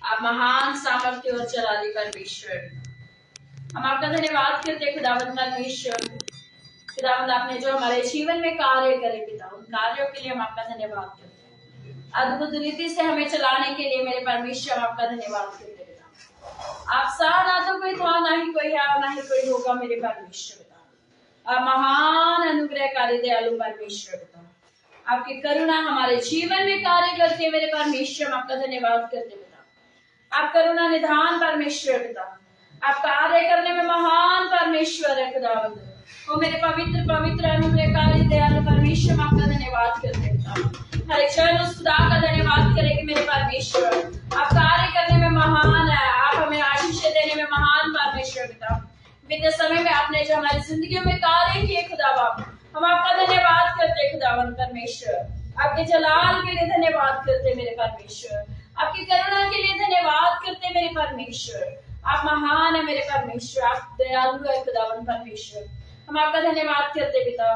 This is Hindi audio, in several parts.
आप महान सामर्थ्य और चलाने परमेश्वर, हम आपका धन्यवाद करते खुदावंद परमेश्वर। खुदावंद आपने जो हमारे जीवन में कार्य करे पिता, उन कार्यों के लिए हम आपका धन्यवाद करते हैं। अद्भुत रीति से हमें चलाने के लिए मेरे परमेश्वर हम आपका धन्यवाद करते पिता। आप सा ना तो कोई था, ना ही कोई है, ना ही कोई होगा मेरे परमेश्वर पिता। आप महान अनुग्रहकारी दयालु परमेश्वर पिता, आपकी करुणा हमारे जीवन में कार्य करते हैं मेरे परमेश्वर, हम आपका धन्यवाद करते पिता। आप करुणा निधान परमेश्वर पिता, आप कार्य करने में महान परमेश्वर है खुदावंद। वो मेरे पवित्र पवित्र अनुग्रहकारी दयालु परमेश्वर, हम आपका धन्यवाद करते पिता। हर एक क्षण उस खुदा का धन्यवाद करेंगे मेरे परमेश्वर। आप कार्य करने में महान है, आप हमें आशीष देने में महान परमेश्वर पिता। बीते समय में आपने जो हमारी जिंदगी में कार्य किए खुदा बाप, हम आपका धन्यवाद करते खुदावंद परमेश्वर। आपके जलाल के लिए धन्यवाद करते मेरे परमेश्वर, आपकी करुणा के लिए धन्यवाद करते मेरे परमेश्वर। आप महान है मेरे परमेश्वर, आप दयालु है खुदावंद परमेश्वर, हम आपका धन्यवाद करते पिता।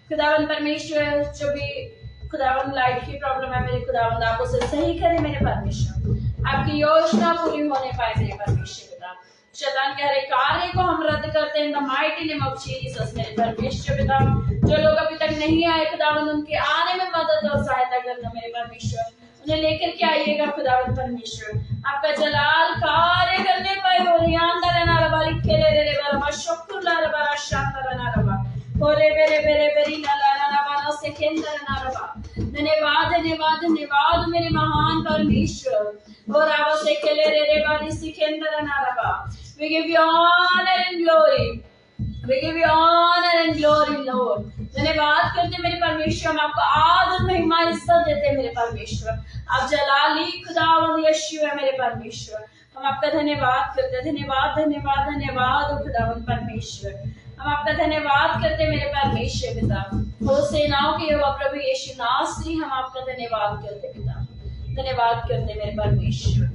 खुदावंद परमेश्वर, जो भी खुदावंद लाइट की प्रॉब्लम है मेरे खुदावंद, आप उसे सही करें मेरे परमेश्वर। आपकी योजना पूरी होने पाए मेरे परमेश्वर पिता। शैतान के हर एक कार्य को हम रद्द करते हैं in the mighty name of Jesus मेरे परमेश्वर पिता। जो लोग अभी तक नहीं आए खुदावंद, उनके आने में मदद और सहायता करना मेरे परमेश्वर। उन्हें लेकर के आइएगा खुदावंद परमेश्वर। आपका जलाल कार्य करने पाए हो रियांदा ना रबा लिखे रे रे बरा शुक्र रबा शांता ना रबा होरे बेरे बेरे बेरी ना ना रबा से केंद्र ना रबा। धन्यवाद धन्यवाद धन्यवाद मेरे महान परमेश्वर। और आवा से केले रे रे बारी से केंद्र ना रबा। We give you honor and glory. We give you honor and glory, Lord. धन्यवाद करते मेरे परमेश्वर, हम आपको आदर महिमा इज्जत देते मेरे परमेश्वर। आप जलाली खुदावंद यीशु है मेरे परमेश्वर, हम आपका धन्यवाद करते। धन्यवाद धन्यवाद धन्यवाद खुदावंद परमेश्वर, हम आपका धन्यवाद करते मेरे परमेश्वर पिता। हो सेनाओं के यहोवा प्रभु यीशु नासरी, हम आपका धन्यवाद करते पिता। धन्यवाद करते मेरे परमेश्वर।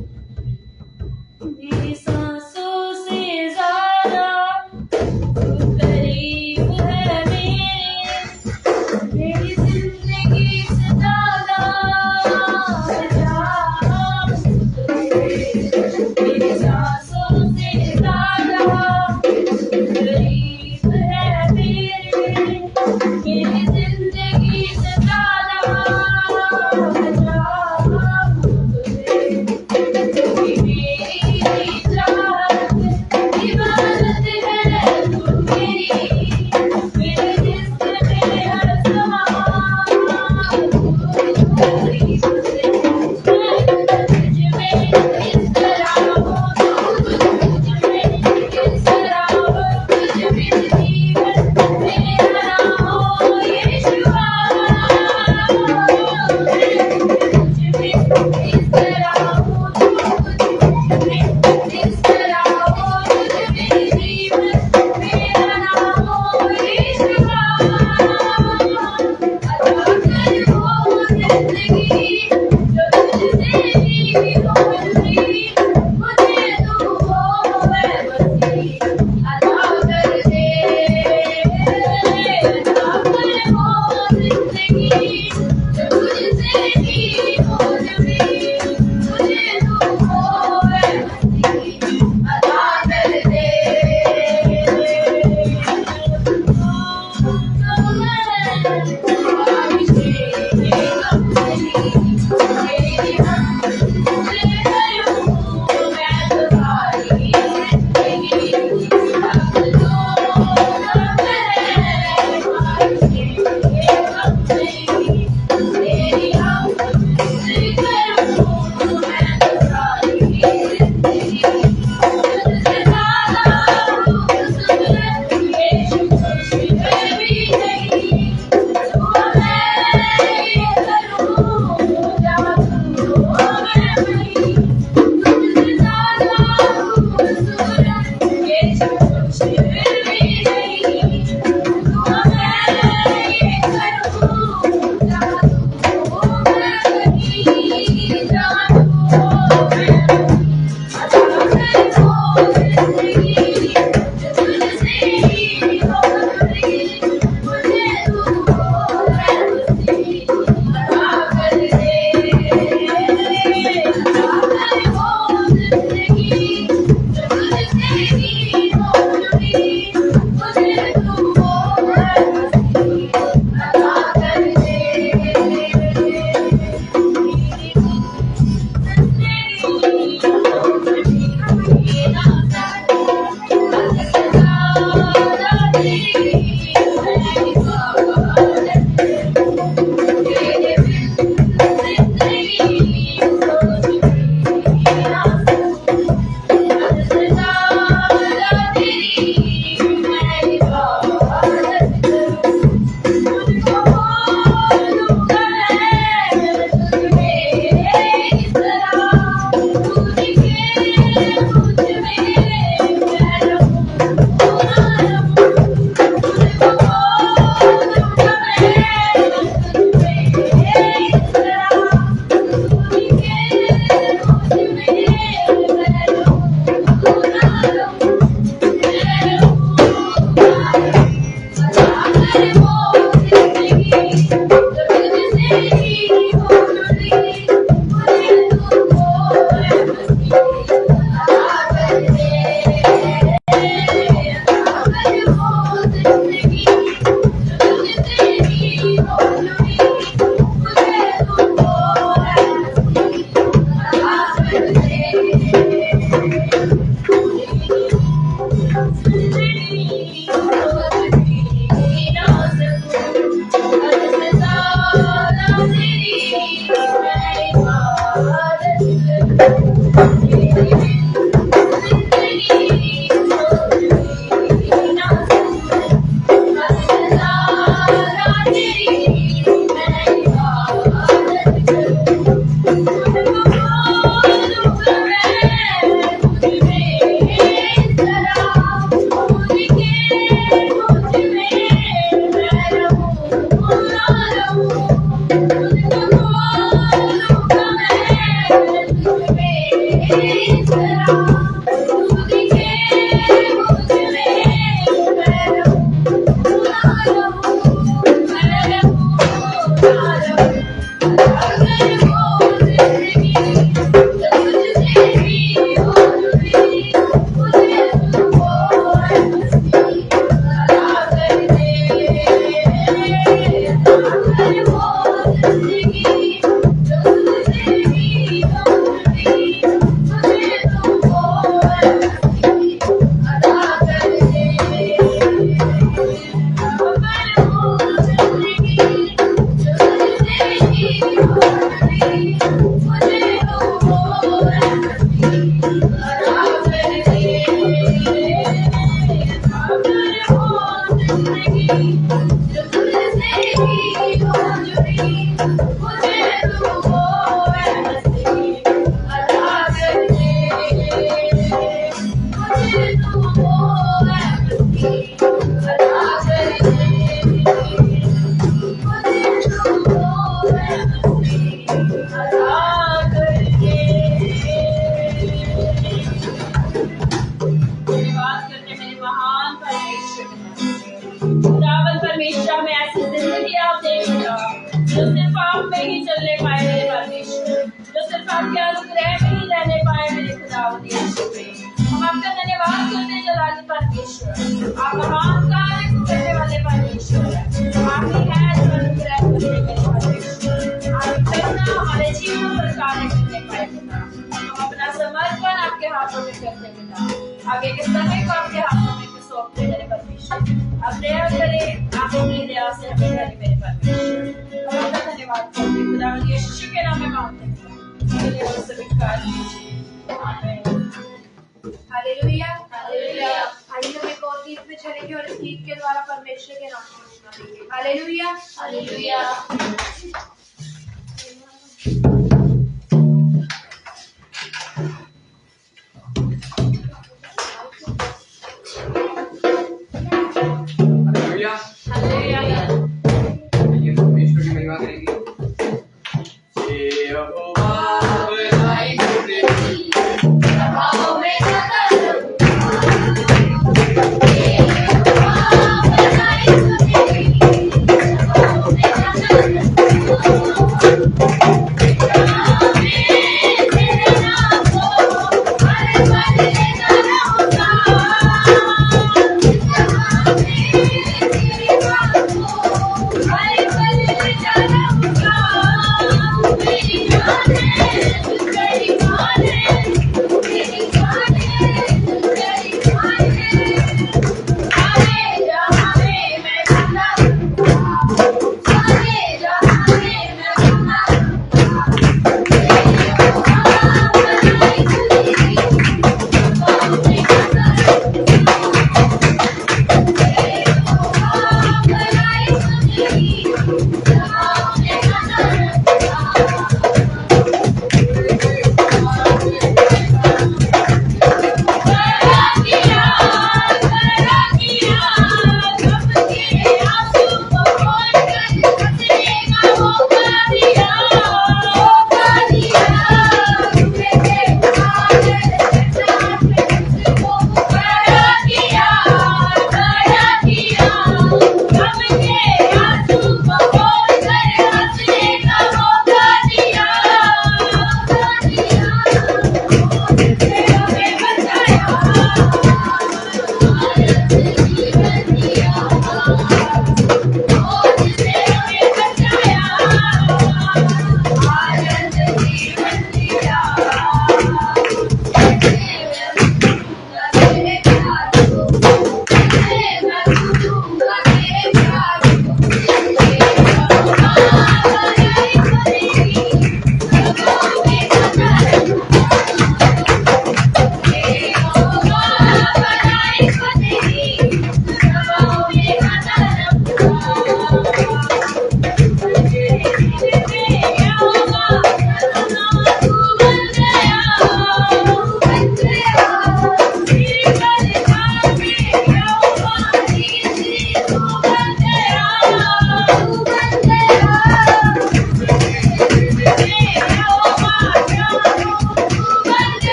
मेरी सांसों से ज्यादा करीब है मेरी जिंदगी से ज्यादा मेरी सांसों से ज्यादा करीब है मेरी जिंदगी से ज्यादा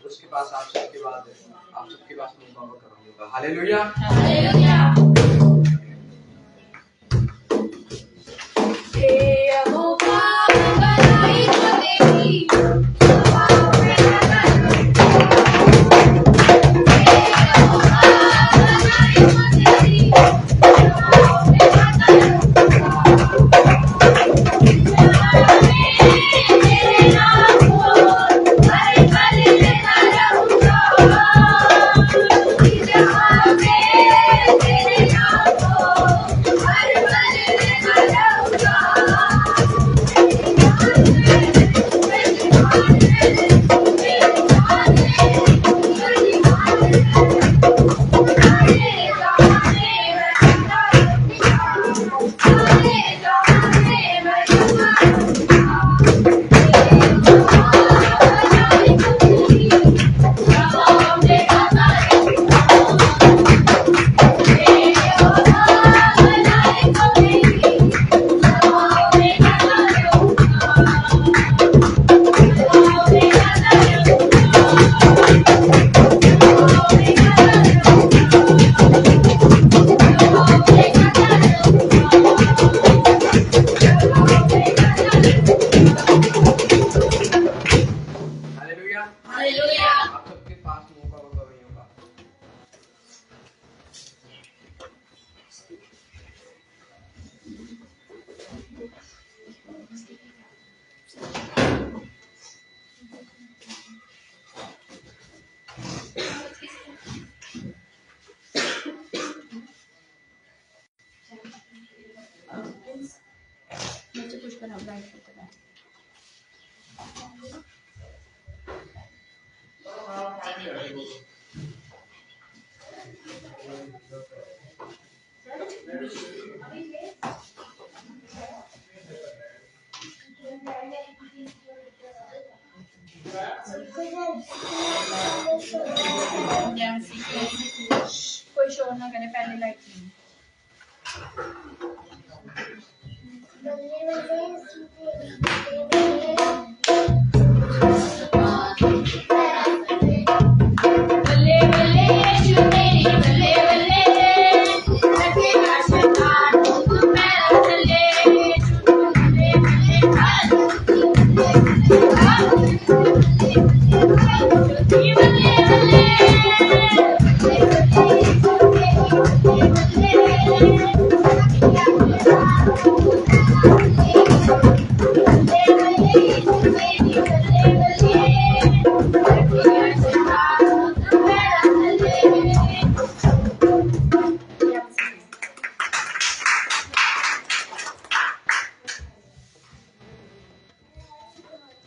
उसके पास आप सबके पास मौका करूंगा। हालेलुया। हालेलुया। आप सबके पास मौका होगा वही होगा। मुझे कुछ करना ब्राइट करते हैं। कोई शोर ना करे, पहले लाइट नहीं।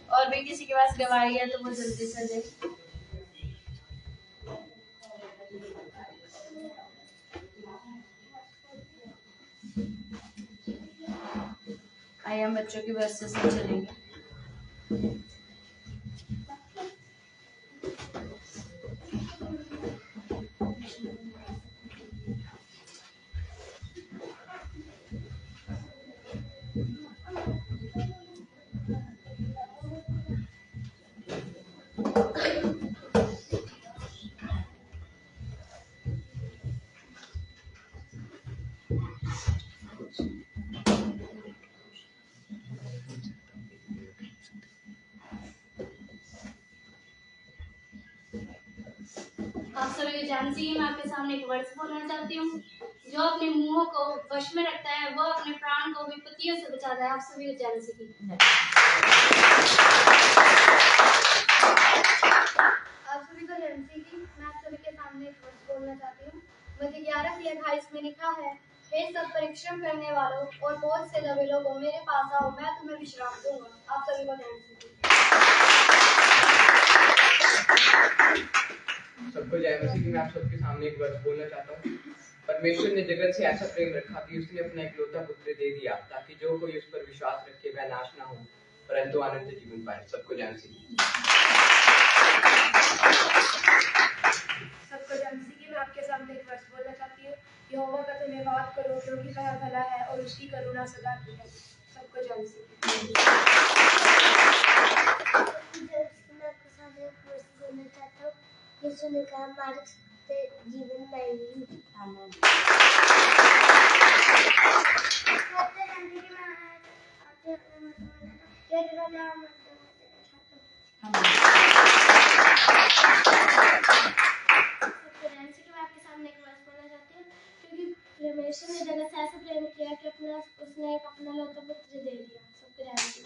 और भी किसी के पास गवाही है तो वो जल्दी से दे। आइए हम बच्चों की व्यवस्था से चलेंगे। आप सभी जानती हैं, मैं आपके सामने एक वर्ड्स बोलना चाहती हूँ। जो अपने मुंह को वश में रखता है वो अपने प्राण को विपत्तियों से बचाता है। आप सभी जानती हैं। आप सभी को जानती कि मैं आप सभी के सामने एक वर्ड्स बोलना चाहती हूँ। मत्ती 11:28 में लिखा है, हे सब परिश्रम करने वालों और बहुत से दबे लोगों, मेरे पास आओ, मैं तुम्हें विश्राम दूंगा। आप सभी को जानती हैं। सबको जय मसीह की। मैं आप सबके सामने एक वर्ड बोलना चाहता हूँ। परमेश्वर ने जगत से ऐसा प्रेम रखा कि उसने अपना इकलौता पुत्र दे दिया, ताकि जो कोई उस पर विश्वास रखे वह नाश ना हो परंतु अनंत जीवन पाए। सबको जय मसीह। सबको जय मसीह की। मैं आपके सामने एक वर्ड बोलना चाहती हूँ। यहोवा का धन्यवाद करो क्योंकि वह भला है और उसकी करुणा सदा की है। सबको जय मसीह। मैं आपके सामने एक वर्ड बोलना चाहती यीशु ने कहा मार्ग से जीवन मैं ही हूँ। आमीन। नैन्सी की मैं आपके सामने एक वर्स बोलना चाहती हूँ, क्योंकि परमेश्वर ने जगत से ऐसा प्रेम किया कि उसने एक अपना लौता पुत्र दे दिया। सबके नैन्सी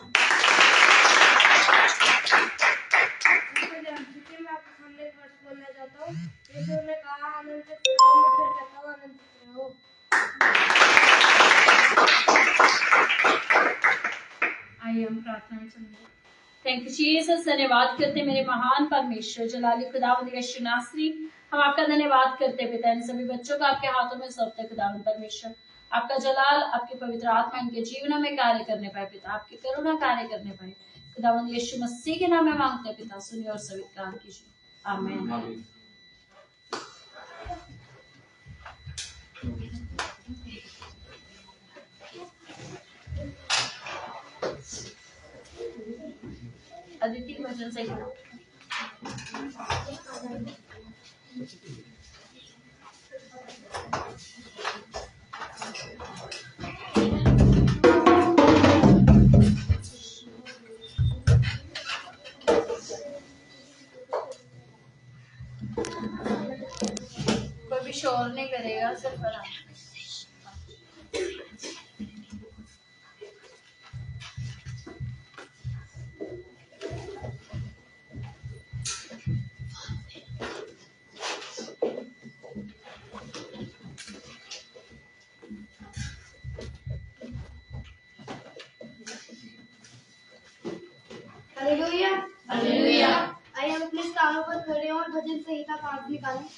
मैं आपके सामने एक वर्स बोलना चाहता हूँ। यीशु ने कहा आनंदित रहो, मैं फिर कहता हूँ आनंदित रहो। आइए हम प्रार्थना में चलेंगे। Thank you Jesus. धन्यवाद करते मेरे महान परमेश्वर जलाली खुदावंद यीशु नासरी, हम आपका धन्यवाद करते पिता। इन सभी बच्चों को आपके हाथों में सौंपते खुदावंद परमेश्वर, आपका जलाल आपकी पवित्र आत्मा इनके जीवनों में कार्य करने पाए पिता, आपकी करुणा कार्य करने पाए खुदावंद यीशु मसीह के नाम में मांगते पिता, सुनिए और स्वीकार कीजिए। आमीन। अदिति की वचन सही है। कोई भी शोर नहीं करेगा, सिर्फ आराम। हालेलुया। हालेलुया। आइए हम अपने स्थानों पर खड़े हों और भजन संहिता पाठ निकालें।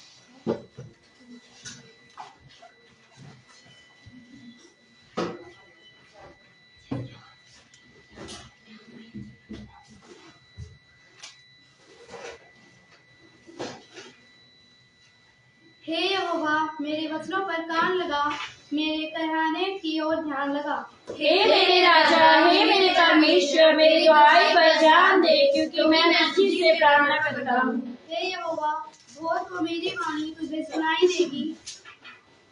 हे यहोवा, मेरे वचनों पर कान लगा, मेरे कहने की ओर ध्यान लगा। हे मेरे राजा, हे मेरे परमेश्वर, मेरी दुआई पर ध्यान दे, क्योंकि मैं मसीह से प्रार्थना करता हूँ। हे यहोवा, भोर को मेरी वाणी तुझे सुनाई देगी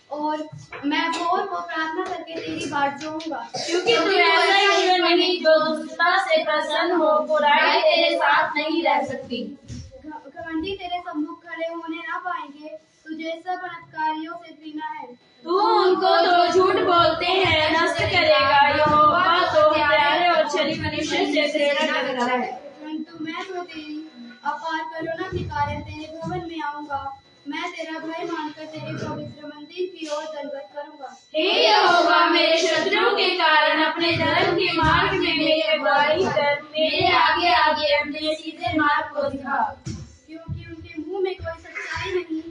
और मैं भोर को प्रार्थना करके तेरी बाट जोऊंगा। क्योंकि तू ऐसा ईश्वर नहीं जो दुष्टता से प्रसन्न हो, बुराई तेरे साथ नहीं रह सकती। घमंडी तेरे सम्मुख खड़े होने ना पाएंगे, तुझे सब अनर्थकारियों से घृणा है। तू उनको जो झूठ बोलते हैं नष्ट करेगा। यहोवा तो प्यारे और छली मनुष्य से घृणा करता है। परंतु मैं तो तेरी अपार करुणा के कारण तेरे भवन में आऊंगा। मैं तेरा भय मानकर तेरे पवित्र मंदिर की ओर दंडवत करूंगा। हे यहोवा, मेरे शत्रुओं के कारण अपने धर्म के मार्ग में मेरी अगुवाई कर, मेरे आगे आगे अपने सीधे मार्ग को दिखा। क्योंकि उनके मुंह में कोई सच्चाई नहीं,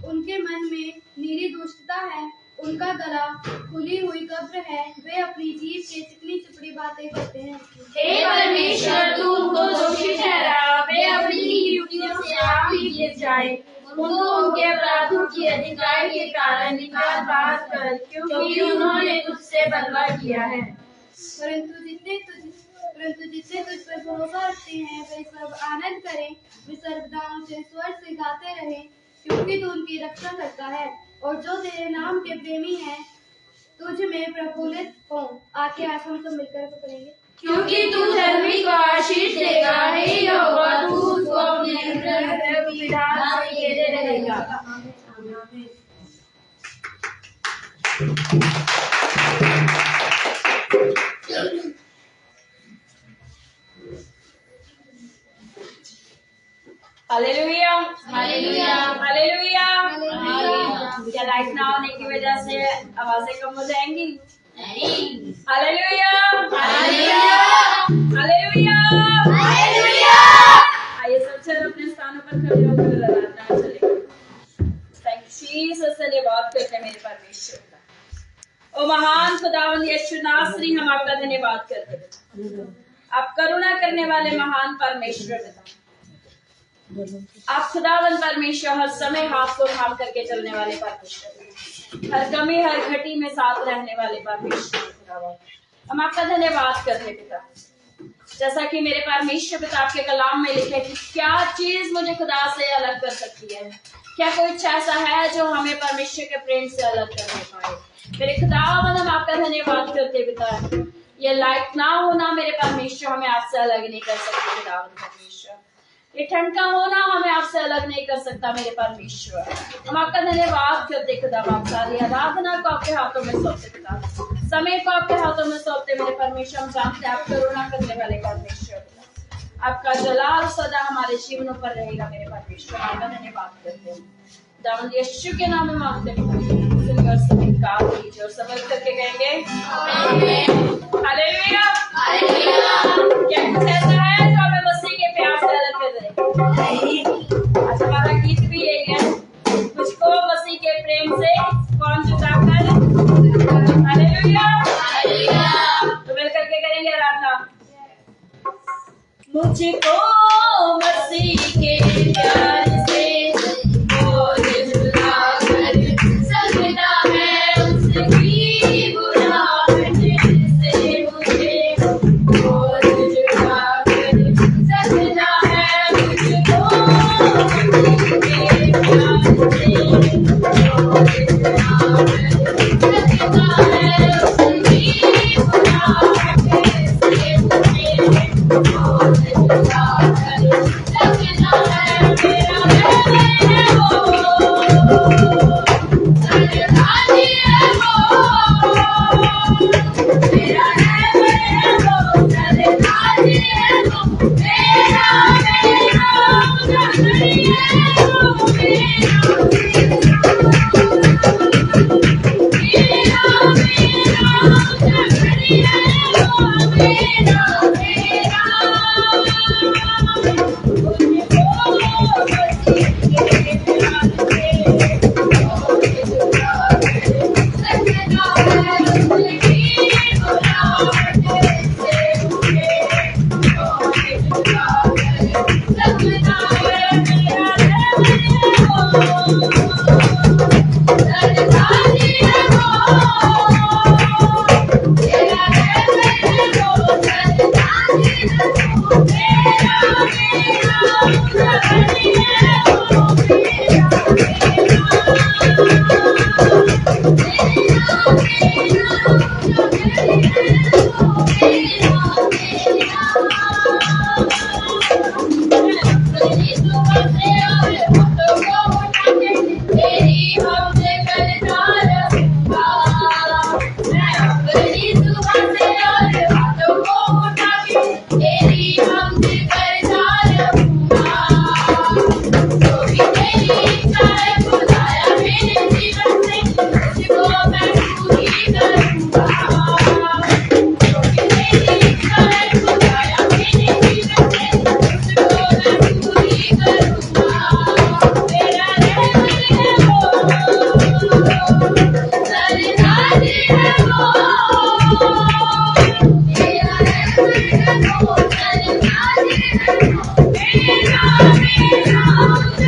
उनके मन में निरी दुष्टता है, उनका गला खुली हुई कब्र है, वे अपनी जीभ से चिकनी चुपड़ी बातें करते हैं। हे परमेश्वर, तू उनको दोषी ठहरा, वे अपनी युक्तियों से आप ही गिर जाए। उनको उनके अपराधों की अधिकाई के कारण निकाल बाहर कर, क्योंकि उन्होंने तुझसे बलवा किया है। परंतु जितने तुझ पर भरोसा रखते हैं वे सब आनंद करें, वे सर्वदा ऊंचे स्वर से गाते रहें, क्योंकि तू उनकी रक्षा करता है और जो तेरे नाम के प्रेमी हैं तुझ में प्रफुल्लित हो। आके आज हम सब मिलकर पकड़ेंगे। क्योंकि तू धर्मी को आशीष देगा, हे यहोवा, तू उसको अपने अनुग्रह की ढाल से घेरे रहेगा। Hallelujah, hallelujah, hallelujah. क्या लाइट ना होने की वजह से आवाजें कम हो जाएंगी? नहीं। Hallelujah, hallelujah, hallelujah, hallelujah. आइए सबसे अपने स्थानों पर खड़े होकर लगातार चलेंगे। Thank Jesus. धन्यवाद करते हैं मेरे परमेश्वर का। ओ महान खुदावंद यीशु नासरी, हम आपका धन्यवाद करते हैं। आप करुणा करने वाले महान परमेश्वर पिता, आप खुदावंद परमेश्वर, हर समय हाथ को थाम करके चलने वाले परमेश्वर, हर कमी हर घटी में साथ रहने वाले परमेश्वर खुदावंद, हम आपका धन्यवाद करते पिता। जैसा कि मेरे परमेश्वर पिता आपके कलाम में लिखे कि क्या चीज मुझे खुदा से अलग कर सकती है, क्या कुछ ऐसा है जो हमें परमेश्वर के प्रेम से अलग कर नहीं पाए। मेरे खुदावन हम आपका धन्यवाद करते पिता, ये लाइट ना होना मेरे परमेश्वर हमें आपसे अलग नहीं कर सकते खुदावन परमेश्वर, ये ठंड का होना हमें आपसे अलग नहीं कर सकता मेरे परमेश्वर। हम आपका धन्यवाद करते खुदा, आप सारी आराधना को आपके हाथों में सौंपते पिता, समय को आपके हाथों में सौंपते मेरे परमेश्वर। हम जानते हैं आप करुणा करने वाले परमेश्वर, आपका जलाल सदा हमारे जीवनों पर रहेगा मेरे परमेश्वर। आपका धन्यवाद करते हैं दाऊद यीशु के नाम में मांगते हैं, स्वीकार कीजिए और सबल करके कहेंगे हालेलुया। क्या कुछ ऐसा है जो हमें मसीह के प्यार से अलग कर रहे? आज हमारा गीत भी यही है, मुझको मसीह के प्रेम से कौन जुदा कर। हालेलुया। तो मिल करके करेंगे आराधना। मुझको मसीह के प्यार से कौन जुदा कर सकता है, उसकी बुराई से मुझे कौन जुदा कर सकता है। मुझको मसीह के प्यार से कौन जुदा कर सकता है, उसकी बुराई से मुझे कौन जुदा कर सकता है।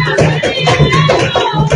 मेरा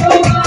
Oh,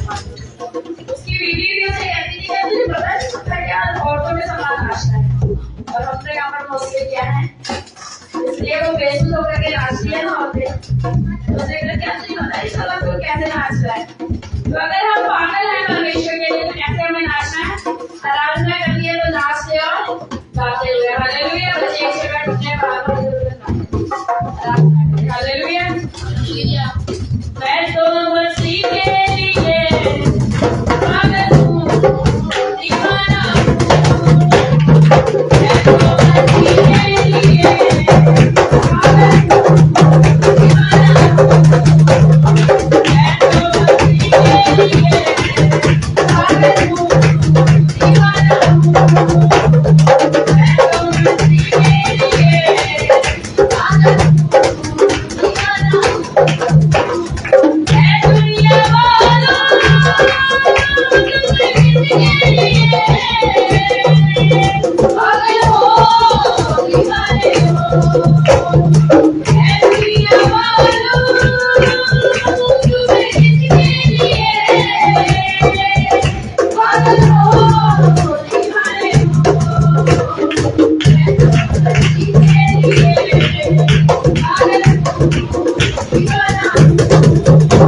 उसकी वीडियो से कहती थी कि तुझे पता नहीं चलता क्या औरतों में समान नाचना है और हमने यहाँ पर मौसले क्या है इसलिए वो बेसुध होकर के नाचती है ना औरतें उसे क्या तुझे पता नहीं चला तो कैसे नाच रहा है तो अगर हम पागल हैं परमेश्वर के लिए तो कैसे हमें नाचना है आराधना करनी है तो नाचते और गाते हुए हालेलुया बस एक सेकंड रुकने बार-बार हालेलुया मैं तो मसीह के लिए पागल हूँ दीवाना मैं तो मसीह के लिए पागल हूँ दीवाना मैं तो मसीह के लिए पागल हूँ दीवाना मैं तो मसीह के लिए पागल हूँ दीवाना दुनिया वालों तुम्हें किसके लिए पागल हो दीवाने हो दुनिया वालों तुम्हें किसके लिए पागल हो दीवाने हो किसके लिए पागल हो दीवाना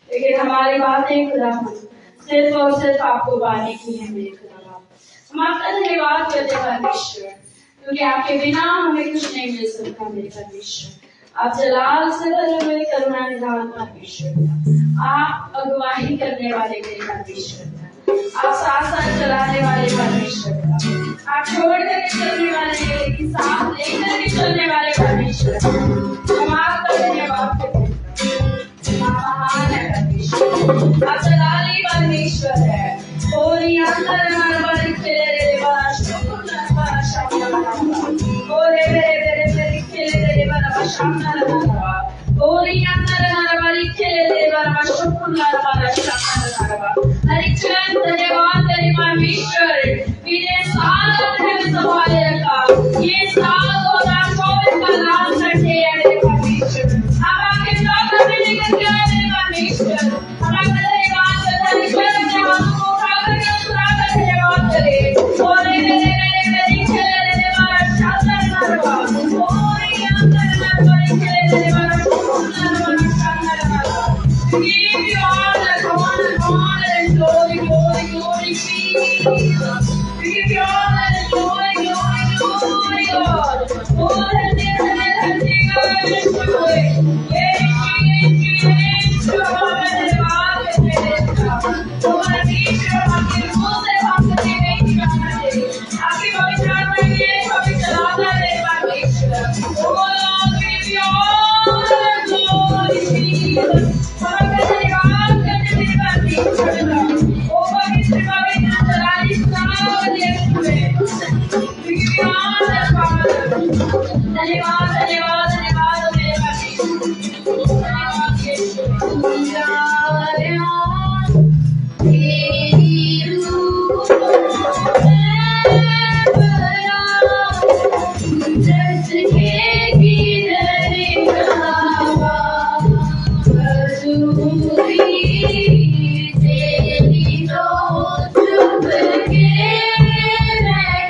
लेकिन हमारी बातें खुदा सिर्फ और सिर्फ आपको पाने की है मेरे खुदा। हम आपका धन्यवाद करते हैं परमेश्वर, क्योंकि आपके बिना हमें कुछ नहीं मिल सकता मेरे परमेश्वर। आप जलाल से भरे हुए करुणा निधान परमेश्वर, आप अगुवाही करने वाले मेरे परमेश्वर, आप साथ साथ चलाने वाले परमेश्वर, आप छोड़ कर चलने वाले लेकिन साथ लेकर के चलने वाले परमेश्वर, हम आपका धन्यवाद करते हैं। आप महान है परमेश्वर, आप जलाली परमेश्वर है। ओरी अंदर हमारे खेले वाला शुक्र वाला शाम ओरे मेरे मेरे खेले वाला शाम ओरी अंदर हमारी खेले वाला शुक्र वाला शाम हरिचरण धन्यवाद तेरे परमेश्वर, मेरे साथ अपने संभाले रखा। ये साल 2024 का लास्ट संडे है मेरे परमेश्वर, आप आके साथ में लेकर के आए मेरे परमेश्वर। हमारा धन्यवाद परमेश्वर, अपने हाथों को उठाकर के उठाकर धन्यवाद करे। और मेरे खेले वाला शानदार नरवा, और ये अंदर नरवा खेले वाला शानदार नरवा। Give you all the honor and glory, glory, glory, Jesus. We give you all the glory, glory, glory, God. Oh, धन्य धन्य धन्य God, यीशु हमारा धन्यवाद करते हैं। तुम्हारे ईश्वर आपके रूह से भागते नहीं जाना चाहिए। आपकी पवित्र आत्मा ये पवित्र आत्मा है परमेश्वर। Oh Lord, we give you all the glory, Jesus. हमारा धन्यवाद करते हैं परमेश्वर। ओ पवित्र पवित्र चलाली साथ यीशु है। We give you all the Father. धन्यवाद धन्यवाद धन्यवाद मेरे परमेश्वर। धन्यवाद यीशु। तेरी रूह जैसे गिरे हवा, तेरी तो चुप के रहेगी।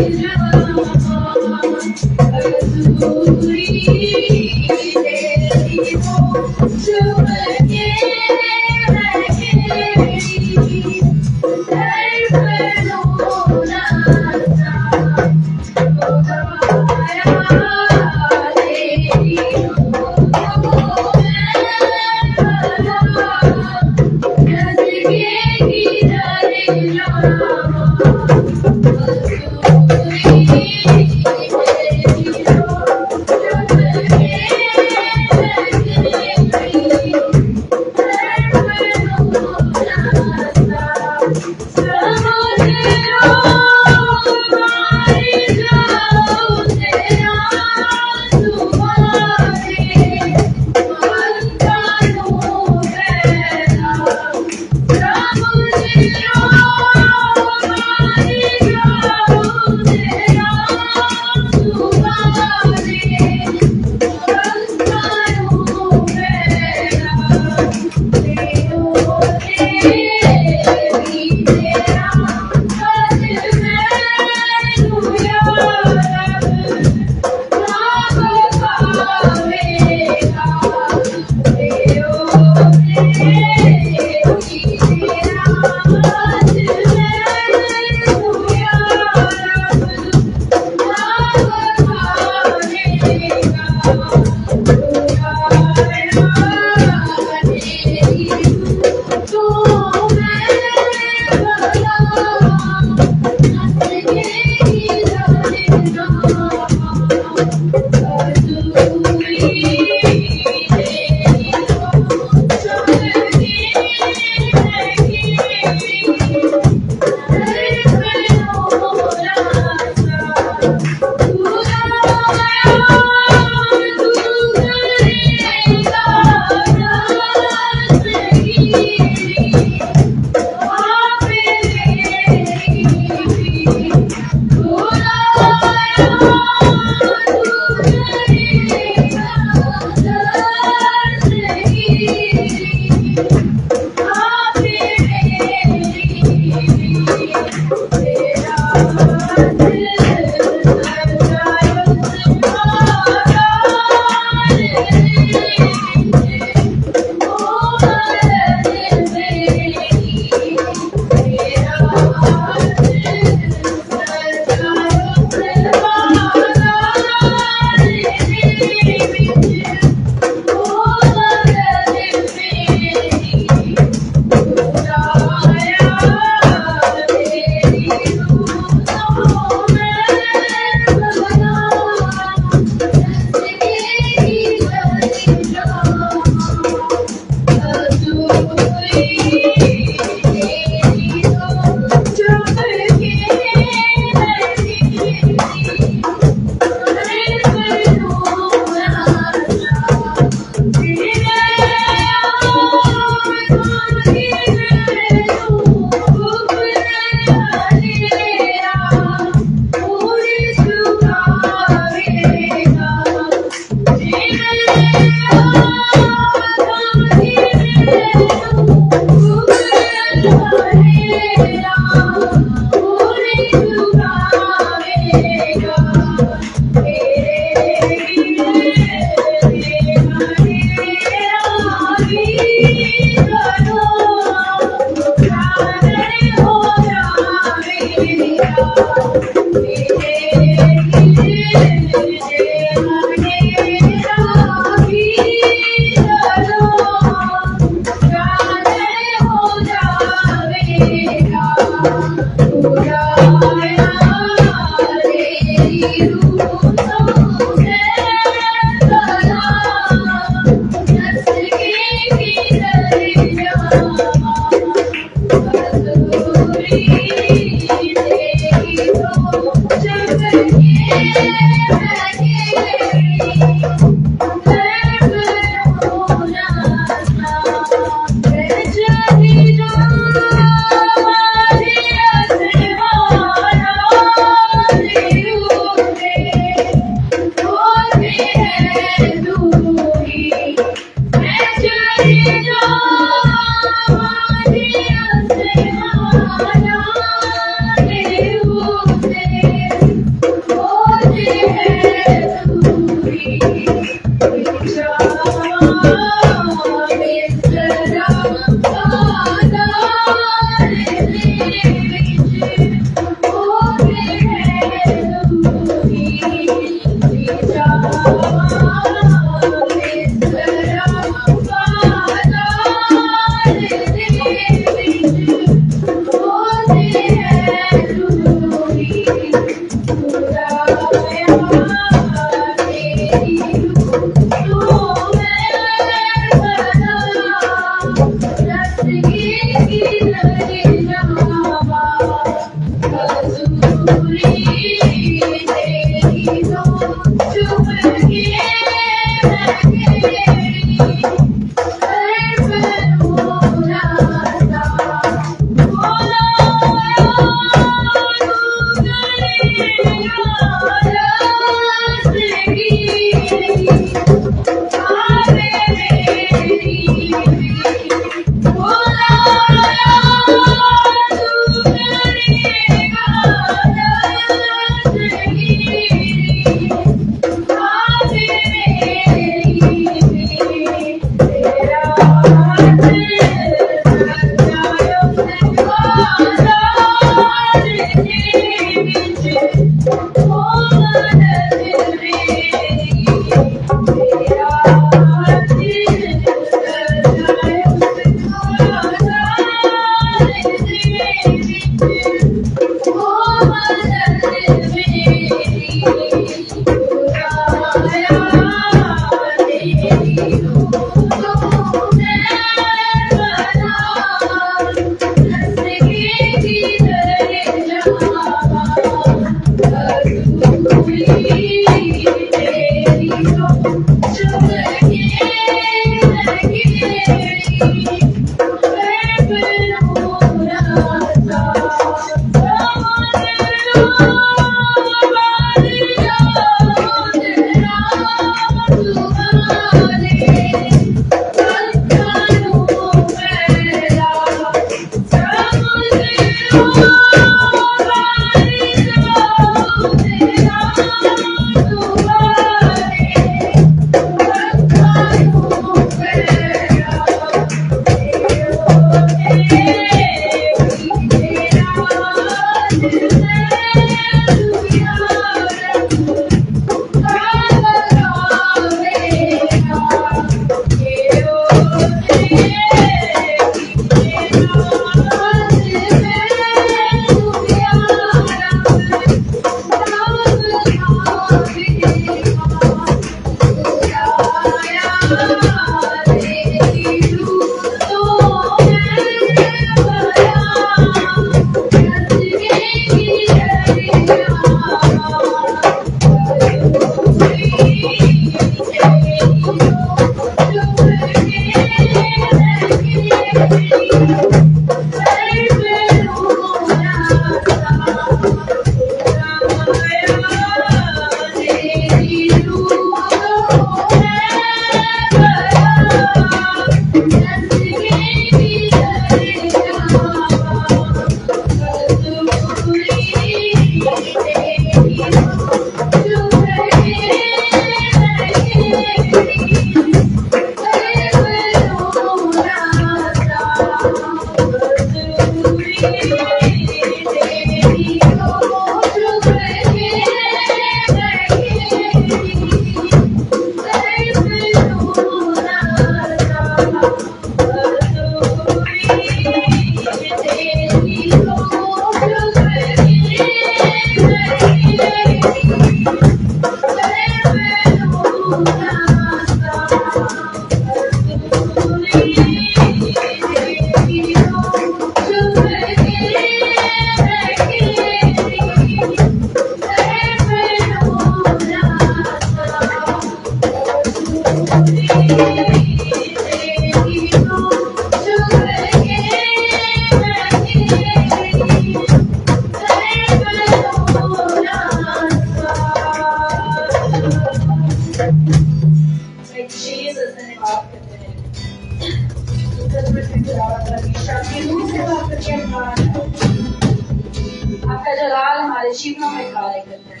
आपका जलाल हमारे जीवनों में कार्य करता है।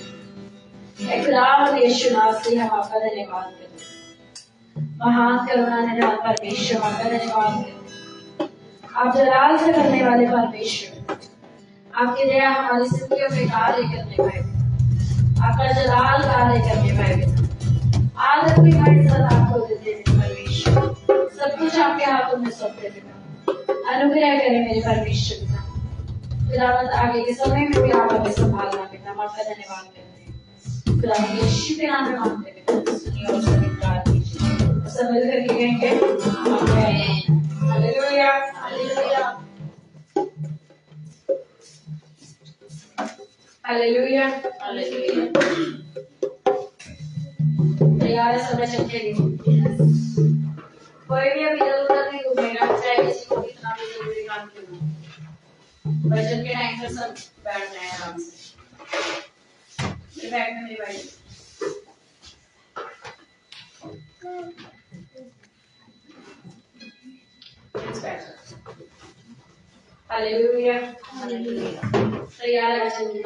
इकरार यीशु नाम से हम आपका धन्यवाद करते हैं। महान करुणा निधान परमेश्वर आपका धन्यवाद करते हैं। आप जलाल से करने वाले परमेश्वर, आपकी दया हमारी जिंदगी में कार्य करने वाले, आपका जलाल कार्य करने वाले, आदर की इज्जत आपको देते हैं परमेश्वर। सब कुछ आपके हाथों में सौंपते हैं। अनुग्रह करें मेरे परमेश्वर पिता। खुदावंद आगे के समय में भी आप हमें संभालना पिता। हम आपका धन्यवाद करते हैं। खुदा यीशु के नाम में मांगते हैं पिता। सुनिए और स्वीकार कीजिए। सब मिलकर कहेंगे आमीन। Hallelujah hallelujah hallelujah hallelujah. तैयार है सब चल के कोई भी अभी इधर उधर नहीं घूमेगा, चाहे किसी को कितना भी जरूरी काम क्यों ना। भजन के टाइम पर सब बैठ जाए आराम से। मेरे बैग में मेरी बाइक। Hallelujah hallelujah. तैयार है चलिए।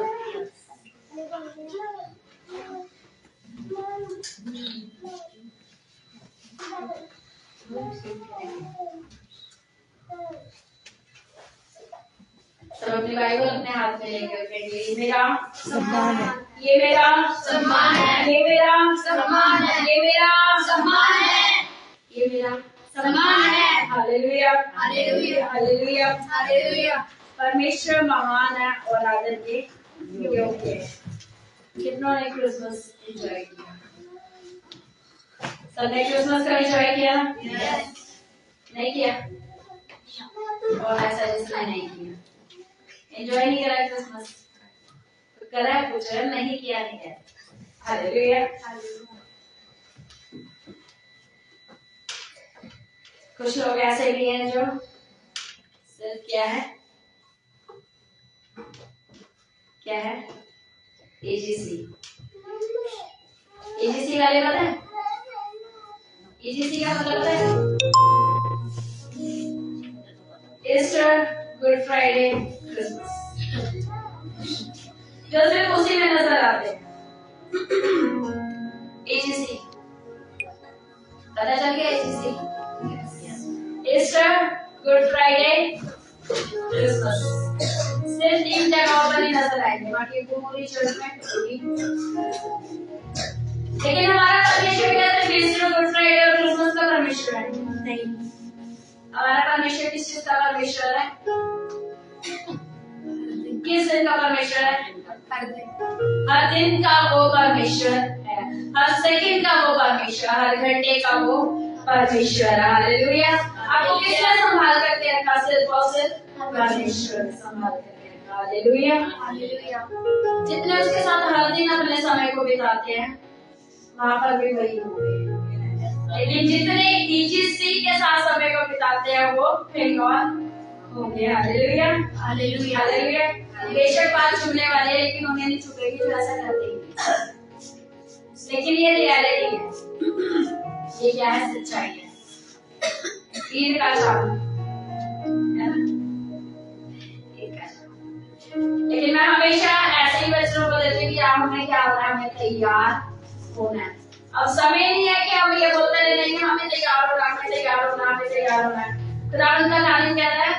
सब अपनी बाइबल अपने हाथ में लेकर उठेंगे। ये मेरा सम्मान है, ये मेरा सम्मान है, ये मेरा सम्मान है, ये मेरा सम्मान है, ये मेरा सम्मान है। Hallelujah, hallelujah, hallelujah, hallelujah. परमेश्वर महान है और आदर के योग्य है। कितनों ने क्रिसमस एंजॉय किया? सबने क्रिसमस का एंजॉय किया? नहीं किया? और ऐसा जिसने नहीं किया, एंजॉय नहीं करा क्रिसमस, तो करा कुछ नहीं किया, नहीं है। हालेलुया। कुछ लोग ऐसे भी हैं जो सिर्फ क्या है एजीसी। एजीसी वाले पता है? एजीसी का मतलब पता है? ईस्टर, गुड फ्राइडे, क्रिसमस, जो सिर्फ उसी में नजर आते हैं। एजीसी पता चल गया? AGC, Easter, good Friday, Christmas, सिर्फ 3 जगहों पर ही नजर आएंगे, बाकी पूरी चर्च में होगी। लेकिन हमारा परमेश्वर क्या है? ईस्टर, गुड फ्राइडे और क्रिसमस का परमेश्वर है? नहीं। हमारा परमेश्वर किस चीज का परमेश्वर है? किस दिन का परमेश्वर है? हर दिन का वो परमेश्वर है, हर सेकंड का वो परमेश्वर, हर घंटे का वो परमेश्वर। हालेलुया। आपको किसने संभाल करके रखा? सिर्फ और सिर्फ परमेश्वर संभाल करके रखा। Hallelujah, hallelujah. जितने उसके साथ हर दिन अपने समय को बिताते हैं, वहां पर भी वही होंगे, लेकिन जितने ईजीसी के साथ समय को बिताते हैं वो कहीं और होंगे। Hallelujah, hallelujah, hallelujah. बेशक बात छूने वाले हैं, लेकिन उन्हें नहीं छुपेगी जो ऐसा करते हैं। लेकिन ये रियलिटी है, ये क्या है? सच्चाई है। ईद का चांद है ना? ईद का चांद। लेकिन मैं हमेशा ऐसे ही बच्चों को देती हूँ कि आप हमें क्या होना है? हमें तैयार होना है। अब समय नहीं है कि हम ये बोलते रहे नहीं हमें तैयार होना, हमें तैयार होना, हमें तैयार होना है। खुदावंद का कानून कहता है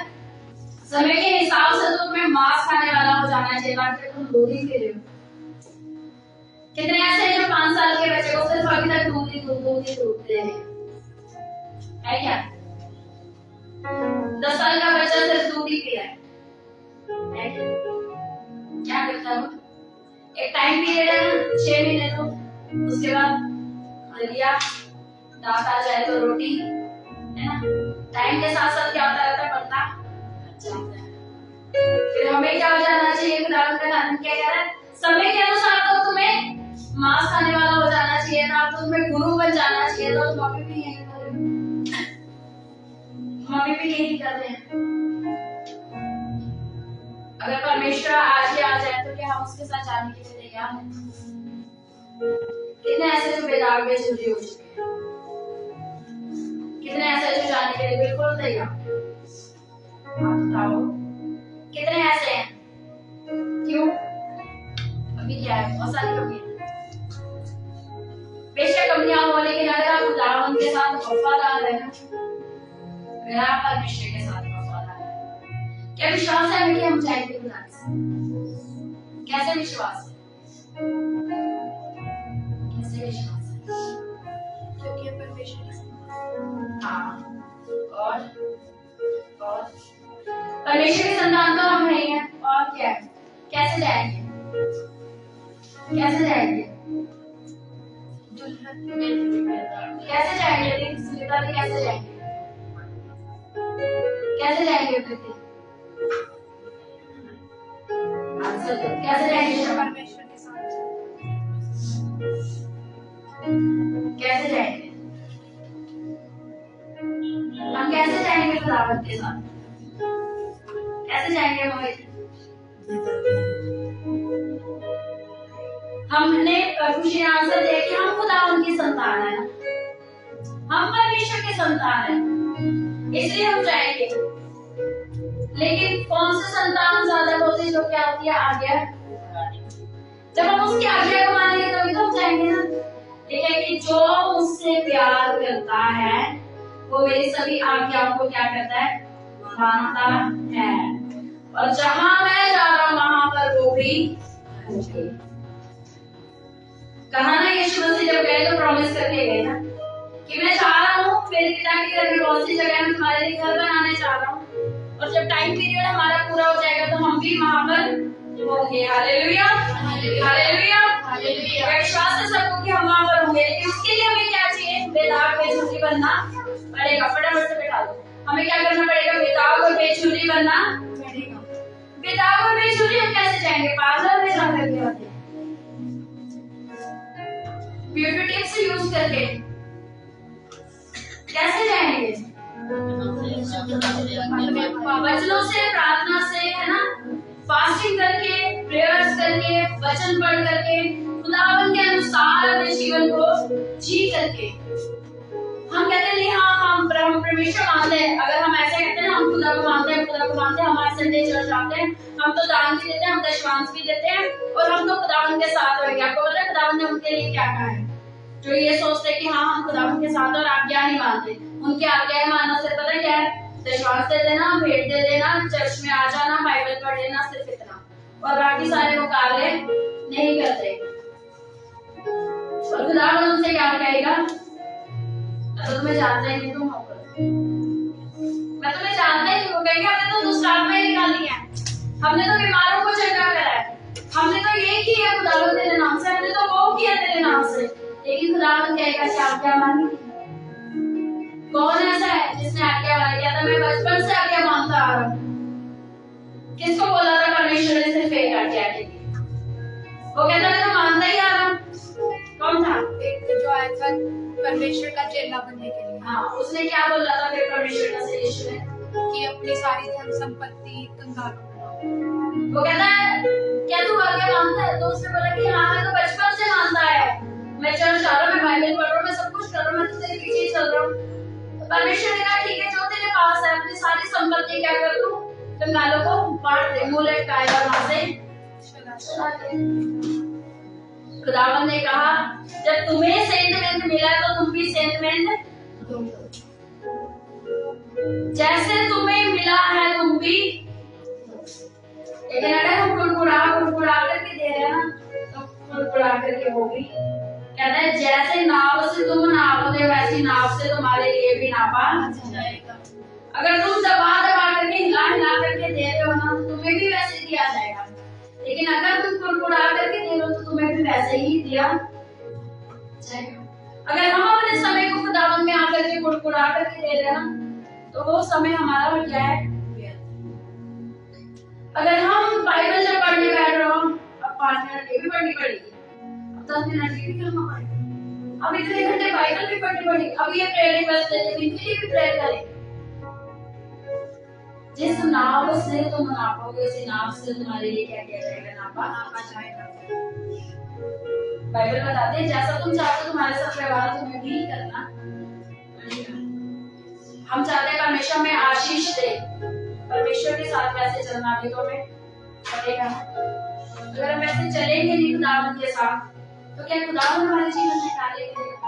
समय के हिसाब से तो तुम्हें मांस खाने वाला हो जाना चाहिए, बाकी तुम दूध ही पी रहे हो। कितने ऐसे हैं जो 5 साल के बच्चे को सिर्फ अभी तक दूध ही दूध दे रहे हैं क्या? 10 साल का बच्चा सिर्फ दूध ही पी रहा है क्या करता है वो? एक टाइम पीरियड है 6 महीने तो, उसके बाद लिया दांत आ जाए तो रोटी, है ना? टाइम के साथ साथ क्या होता रहता है? पतला जाता है। फिर हमें क्या हो जाना चाहिए? खुदावंद का कानून क्या कह रहा है? समय के अनुसार तो तुम्हें मांस खाने वाला हो जाना चाहिए था, तो तुम्हें गुरु बन जाना चाहिए था। तो मम्मी भी यही कर रही है, मम्मी भी यही कर रहे हैं। अगर परमेश्वर आज ही आ जाए तो क्या हम उसके साथ जाने के लिए तैयार हैं? कितने ऐसे जो बेदाग बेचुरी हो चुके हैं, कितने ऐसे जो जाने के लिए बिल्कुल तैयार? आप बताओ कितने ऐसे हैं? क्यों? अभी क्या है? बहुत सारी कमियां। बेशक कमियां हो, लेकिन अगर आप खुदावंद के साथ वफादार हैं, अगर आप परमेश्वर के साथ वफादार हैं, क्या विश्वास है हमें कि हम जाएंगे खुदा के साथ? कैसे विश्वास है? कैसे विश्वास है? क्योंकि हम परमेश्वर के साथ। हाँ, और परमेश्वर की संतान तो हम नहीं है, और क्या है? कैसे जाएंगे? कैसे जाएंगे? कैसे जाएंगे? कैसे जाएंगे? कैसे जाएंगे? कैसे जाएंगे? परमेश्वर के साथ। कैसे जाएंगे? हम कैसे जाएंगे खुदावंद के साथ? कैसे जाएंगे मोहित? हमने प्रभु श्री आंसर दिया कि हम खुदावंद की संतान है, हम परमेश्वर के संतान है, इसलिए हम जाएंगे। लेकिन कौन से संतान ज्यादा बोलते जो क्या होती है? आज्ञा। जब हम उसकी आज्ञा को मानेंगे तभी तो हम जाएंगे ना। देखिए कि जो मुझसे प्यार करता है वो मेरी सभी आज्ञाओं को क्या करता है, मानता है, और जहां मैं जा रहा हूं वहां पर वो भी होंगे। कहा ना यीशु मसीह जब गए तो प्रॉमिस करके गए ना कि मैं चाह रहा हूँ मेरे पिता के घर में बहुत सी जगह मैं तुम्हारे लिए घर बनाने चाह रहा हूँ, और जब टाइम पीरियड हमारा पूरा हो जाएगा तो हम भी वहां पर होंगे। Hallelujah, hallelujah, hallelujah. विश्वास है सबको कि हम वहां पर होंगे, लेकिन उसके लिए हमें क्या चाहिए, बेदाग बेझुर्री बनना पड़ेगा। फटाफट से बैठा दो, हमें क्या करना पड़ेगा, बेदाग और बेझुर्री बनना पड़ेगा। बेदाग और बेझुर्री हम कैसे जाएंगे, पार्लर में जाकर के होते हैं, ब्यूटी टिप्स यूज करके कैसे जाएंगे, वचनों से, प्रार्थना से, है ना, फास्टिंग करके, प्रेयर्स करके, वचन पढ़ करके, खुदावन के अनुसार अपने जीवन को जी करके। हम कहते हैं नहीं हाँ हम परमेश्वर मानते हैं, अगर हम ऐसे कहते हैं हम खुदा को मानते हैं, खुदा को मानते हैं, हमारे संडे चर्च आते हैं, हम तो दान भी देते हैं, हम दशमांश भी देते हैं, और हम तो खुदावन के साथ रहेंगे। आपको पता है खुदावन ने उनके लिए क्या कहा है, जो ये सोचते हैं कि हाँ हम खुदावन के साथ और आज्ञा नहीं मानते, उनकी आज्ञाएं मानना से पता क्या है, दशमांश दे देना, भेंट दे देना, चर्च में आ जाना, बाइबल पढ़ लेना, सिर्फ इतना, और बाकी सारे वो कार्य नहीं करते। और खुदावन उनसे क्या कहेगा, तो तुम्हें जानता ही नहीं, तुम हो, मैं तुम्हें जानता ही नहीं हूँ। कहेंगे हमने तो दुष्ट आत्माएं निकाली है, हमने तो बीमारों को चंगा करा है, हमने तो ये किया खुदावन तेरे नाम से, हमने तो वो किया तेरे नाम से, लेकिन खुदावन कहेगा कि आज्ञा मानी। कौन ऐसा है जिसने आज्ञा मानी? क्या था मैं बचपन से आज्ञा मानता आ रहा हूँ। किसको बोला था परमेश्वर ने सिर्फ एक आज्ञा दी? वो कहता मैं तो मानता ही आ रहा हूँ। कौन था? एक जो आया था परमेश्वर का चेला बनने के लिए। हाँ, उसने क्या बोला था फिर परमेश्वर का से यीशु ने? कि अपनी सारी धन संपत्ति कंगाल को बनाओ। वो कहता है क्या तू आज्ञा मानता है? तो उसने बोला कि हाँ मैं तो बचपन से मानता है, मैं चर्च आ रहा हूँ, मैं बाइबल पढ़ रहा हूँ, मैं सब कुछ कर रहा हूँ, मैं तो तेरे पीछे ही चल रहा हूँ। तो परमेश्वर ने कहा ठीक है, जो तेरे पास है अपनी सारी संपत्ति क्या कर तू कंगालों को बांट दे, मुंह लटकाए और वहां से चला दे। खुदावन ने कहा जब तुम्हें सेंटमेंट मिला तो तुम भी सेंटमेंट दो, जैसे तुम्हें मिला है तुम भी। लेकिन अगर हम कुड़कुड़ा करके दे रहे हैं ना, तो कुड़कुड़ा करके वो भी कहता है जैसे नाव से तुम नापोगे वैसी नाव से तुम्हारे लिए भी नापा जाएगा। अगर तुम दबा करके हिला करके दे रहे हो ना, तो तुम्हें भी वैसे दिया जाएगा। लेकिन अगर तुम कुड़कुड़ा करके दे रहे हो तो तुम्हें भी वैसे ही दिया जाएगा। अगर हम अपने समय को खुदावन में आकर के कुड़कुड़ा करके दे रहे हैं ना, तो वो समय हमारा क्या है? अगर हम बाइबल जब पढ़ने बैठ रहे हो, अब 5 मिनट ये भी पढ़नी पड़ेगी, अब 10 मिनट ये भी करना पड़ेगा, अब इतने घंटे बाइबल भी पढ़नी पड़ेगी, अब ये प्रेयर रिक्वेस्ट देते हैं इनके लिए भी प्रेयर करें। जिस नाव से तुम नापोगे उसी नाव से तुम्हारे लिए क्या किया जाएगा? नापा जाएगा। बाइबल बताते हैं जैसा तुम चाहते हो तुम्हारे साथ व्यवहार तुम्हें भी करना। हम चाहते हैं परमेश्वर में आशीष दे, परमेश्वर के साथ वैसे चलना भी तो हमें पड़ेगा। अगर हम वैसे चलेंगे नहीं खुदावन के साथ, तो क्या खुदावन हमारे जीवन में कार्य करेगा?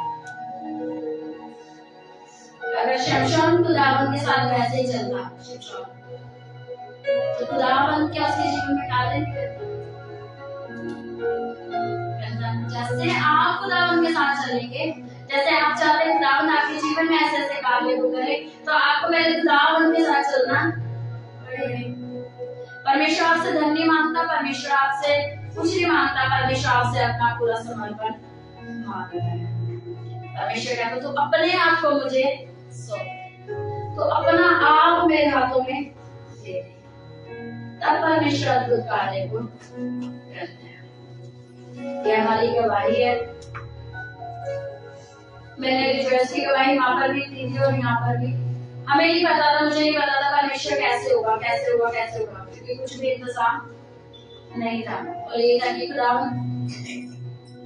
अगर शमशान खुदावन के साथ वैसे ही चलता तो खुदावन क्या उसके जीवन में कार्य नहीं करता? जैसे आप खुदावन के साथ चलेंगे, जैसे आप चाहते हैं खुदावन आपके जीवन में ऐसे ऐसे कार्य को करे, तो आपको पहले खुदावन के साथ चलना पड़ेगा। परमेश्वर आपसे धन नहीं मांगता, परमेश्वर आपसे कुछ नहीं मांगता, परमेश्वर आपसे अपना पूरा समर्पण मांगता है। परमेश्वर कहता तू अपने आप को मुझे सौंप, तो अपना आप मेरे हाथों में दे दे, तब परमेश्वर अद्भुत कार्य को करते हैं। यह हमारी गवाही है। मैंने रिचुअल्स की गवाही वहां पर भी दी थी और यहाँ पर भी। हमें नहीं पता था, मुझे नहीं पता था परमेश्वर कैसे होगा, क्योंकि कुछ भी इंतजाम नहीं था। और ये था कि खुदावन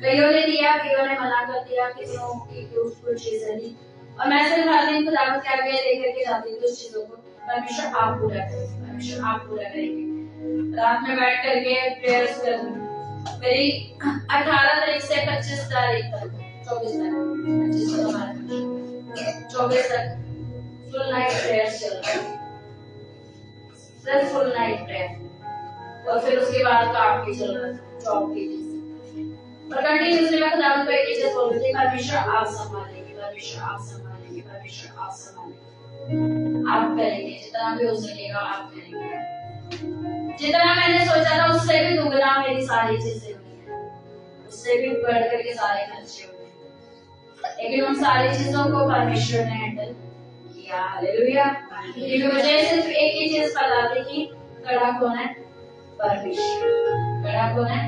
कईयों ने दिया, कईयों ने मना कर दिया, किसी की कुछ चीजें दी, और मैं सिर्फ हर दिन खुदावन के आगे लेकर के जाती थी उस चीजों को। परमेश्वर आप पूरा करेंगे, परमेश्वर आप पूरा करेंगे। रात में बैठ करके प्रेयर्स करनी मेरी 18 तारीख से 25 तारीख तक 24 तक 25 तक फुल नाइट प्रेयर चल रहा है, सिर्फ फुल नाइट प्रेयर। और फिर उसके बाद काम भी चल रहा था, जॉब की चीज। और कंटिन्यूसली मैं खुदावंद को एक ही चीज बोल रही थी, परमेश्वर आप संभालेंगे, परमेश्वर आप संभालेंगे, परमेश्वर आप संभालेंगे, आप करेंगे, जितना भी हो सकेगा आप करेंगे। जितना मैंने सोचा था उससे भी दुगना मेरी सारी चीजें हुई है, उससे भी बढ़ करके सारे खर्चे हुए, लेकिन उन सारी चीजों को परमेश्वर ने हैंडल किया। हालेलुया। क्योंकि मुझे सिर्फ एक ही चीज पता थी कि खड़ा कौन है, परमेश्वर। खड़ा कौन है,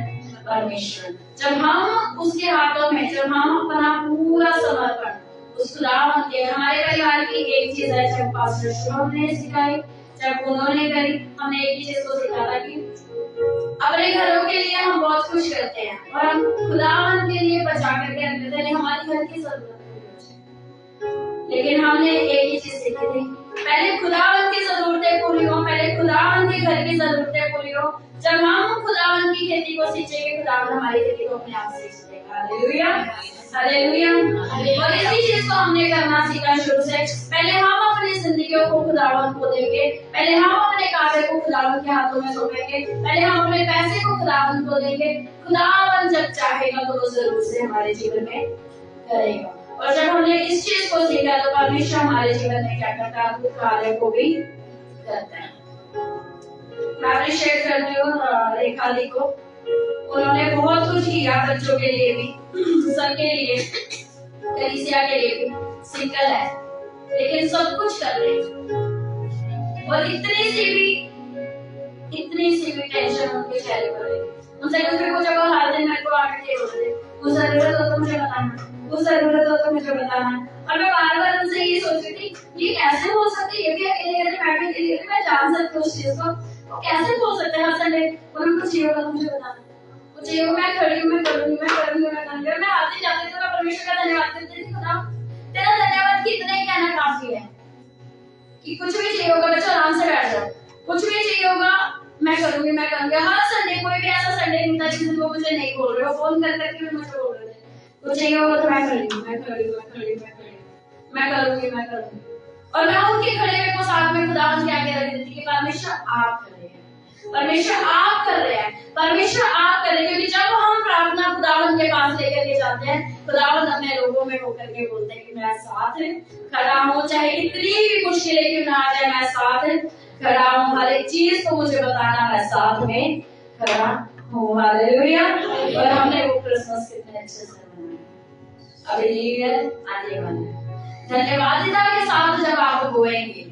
परमेश्वर। जब हम उसके हाथों में, जब हम अपना पूरा समर्पण उस खुदावंद के, हमारे परिवार की एक चीज है, जब पास्टर शुभम ने सिखाई, जब उन्होंने करी, हमने एक ही चीज को सीखा था कि अपने घरों के लिए हम बहुत कुछ करते हैं और हम खुदावंद के लिए बचा करके रखते थे, हमारी घर की जरूरत है। लेकिन हमने एक ही चीज सीखी थी, पहले खुदावंद की जरूरतें पूरी हो, पहले खुदावंद के घर की जरूरतें पूरी हो। जब हम खुदावंद की खेती को सींचेंगे, खुदावंद हमारी खेती को अपने आप सींच देगा। Hallelujah, hallelujah. और इसी चीज को हमने करना सीखा शुरू से। पहले हम अपनी जिंदगियों को खुदावंद को देंगे, पहले हम अपने कार्य को खुदावंद के हाथों में सौंपेंगे, पहले हम अपने पैसे को खुदावंद को देंगे। खुदावंद जब चाहेगा तो वो जरूर से हमारे जीवन में करेगा। और जब हमने इस चीज को सीखा तो परमेश्वर हमारे जीवन में क्या करता है, अद्भुत कार्य को भी करता है। मैं अप्रिशिएट करती हूँ रेखा दी को, उन्होंने बहुत कुछ किया बच्चों के लिए भी, सबके लिए, कलीसिया के लिए भी। सिंगल है लेकिन सब कुछ कर रहे हैं, और इतनी सी भी टेंशन उनके चेहरे पर है। उनसे कुछ भी पूछो वो हर दिन मेरे को आके बोलते, कुछ जरूरत हो तो मुझे बताना, कुछ जरूरत हो तो मुझे बताना। और मैं बार बार उनसे ये सोच रही थी, ये कैसे हो सकता है, ये भी अकेले रहते, मैं भी अकेले रहती, मैं जान सकती हूँ उस चीज को, वो कैसे हो सकता है। हर संडे उनको चाहिए होगा तो मुझे बताना, वो चाहिए होगा, मैं खड़ी हूँ, मैं करूंगी, मैं करूंगी, मैं करूंगी। और मैं आते जाते तो मैं परमेश्वर का धन्यवाद करती थी, खुदा तेरा धन्यवाद कितना ही कहना काफी है कि कुछ भी चाहिए होगा, बच्चों आराम से बैठ जाओ, कुछ भी चाहिए होगा मैं करूंगी, मैं करूंगी। हर संडे, कोई भी ऐसा संडे नहीं था जिस दिन वो मुझे नहीं बोल रहे, वो फोन कर करके भी मुझे बोल रहे थे, कुछ चाहिए होगा तो मैं खड़ी हूँ, मैं खड़ी हूँ, मैं खड़ी हूँ, मैं खड़ी हूँ, मैं करूंगी, मैं करूंगी। और मैं उनके खड़े हुए को साथ में खुदावंद के आगे रख देती कि परमेश्वर आप कर रहे हैं, परमेश्वर आप कर रहे हैं, परमेश्वर आप कर रहे हैं। क्योंकि जब हम प्रार्थना खुदावंद के पास लेकर के जाते हैं, खुदावंद अपने लोगों में होकर के बोलते हैं कि मैं साथ है, खड़ा हूँ, चाहे कितनी भी मुश्किलें क्यों ना आ जाए, मैं साथ है, खड़ा हूँ, हर एक चीज को मुझे बताना, मैं साथ में खड़ा हूँ। हालेलुया। और हमने वो क्रिसमस कितने अच्छे से मनाया, अभी न्यू ईयर आने वाला है। धन्यवादिता के साथ जब आप बोएंगे,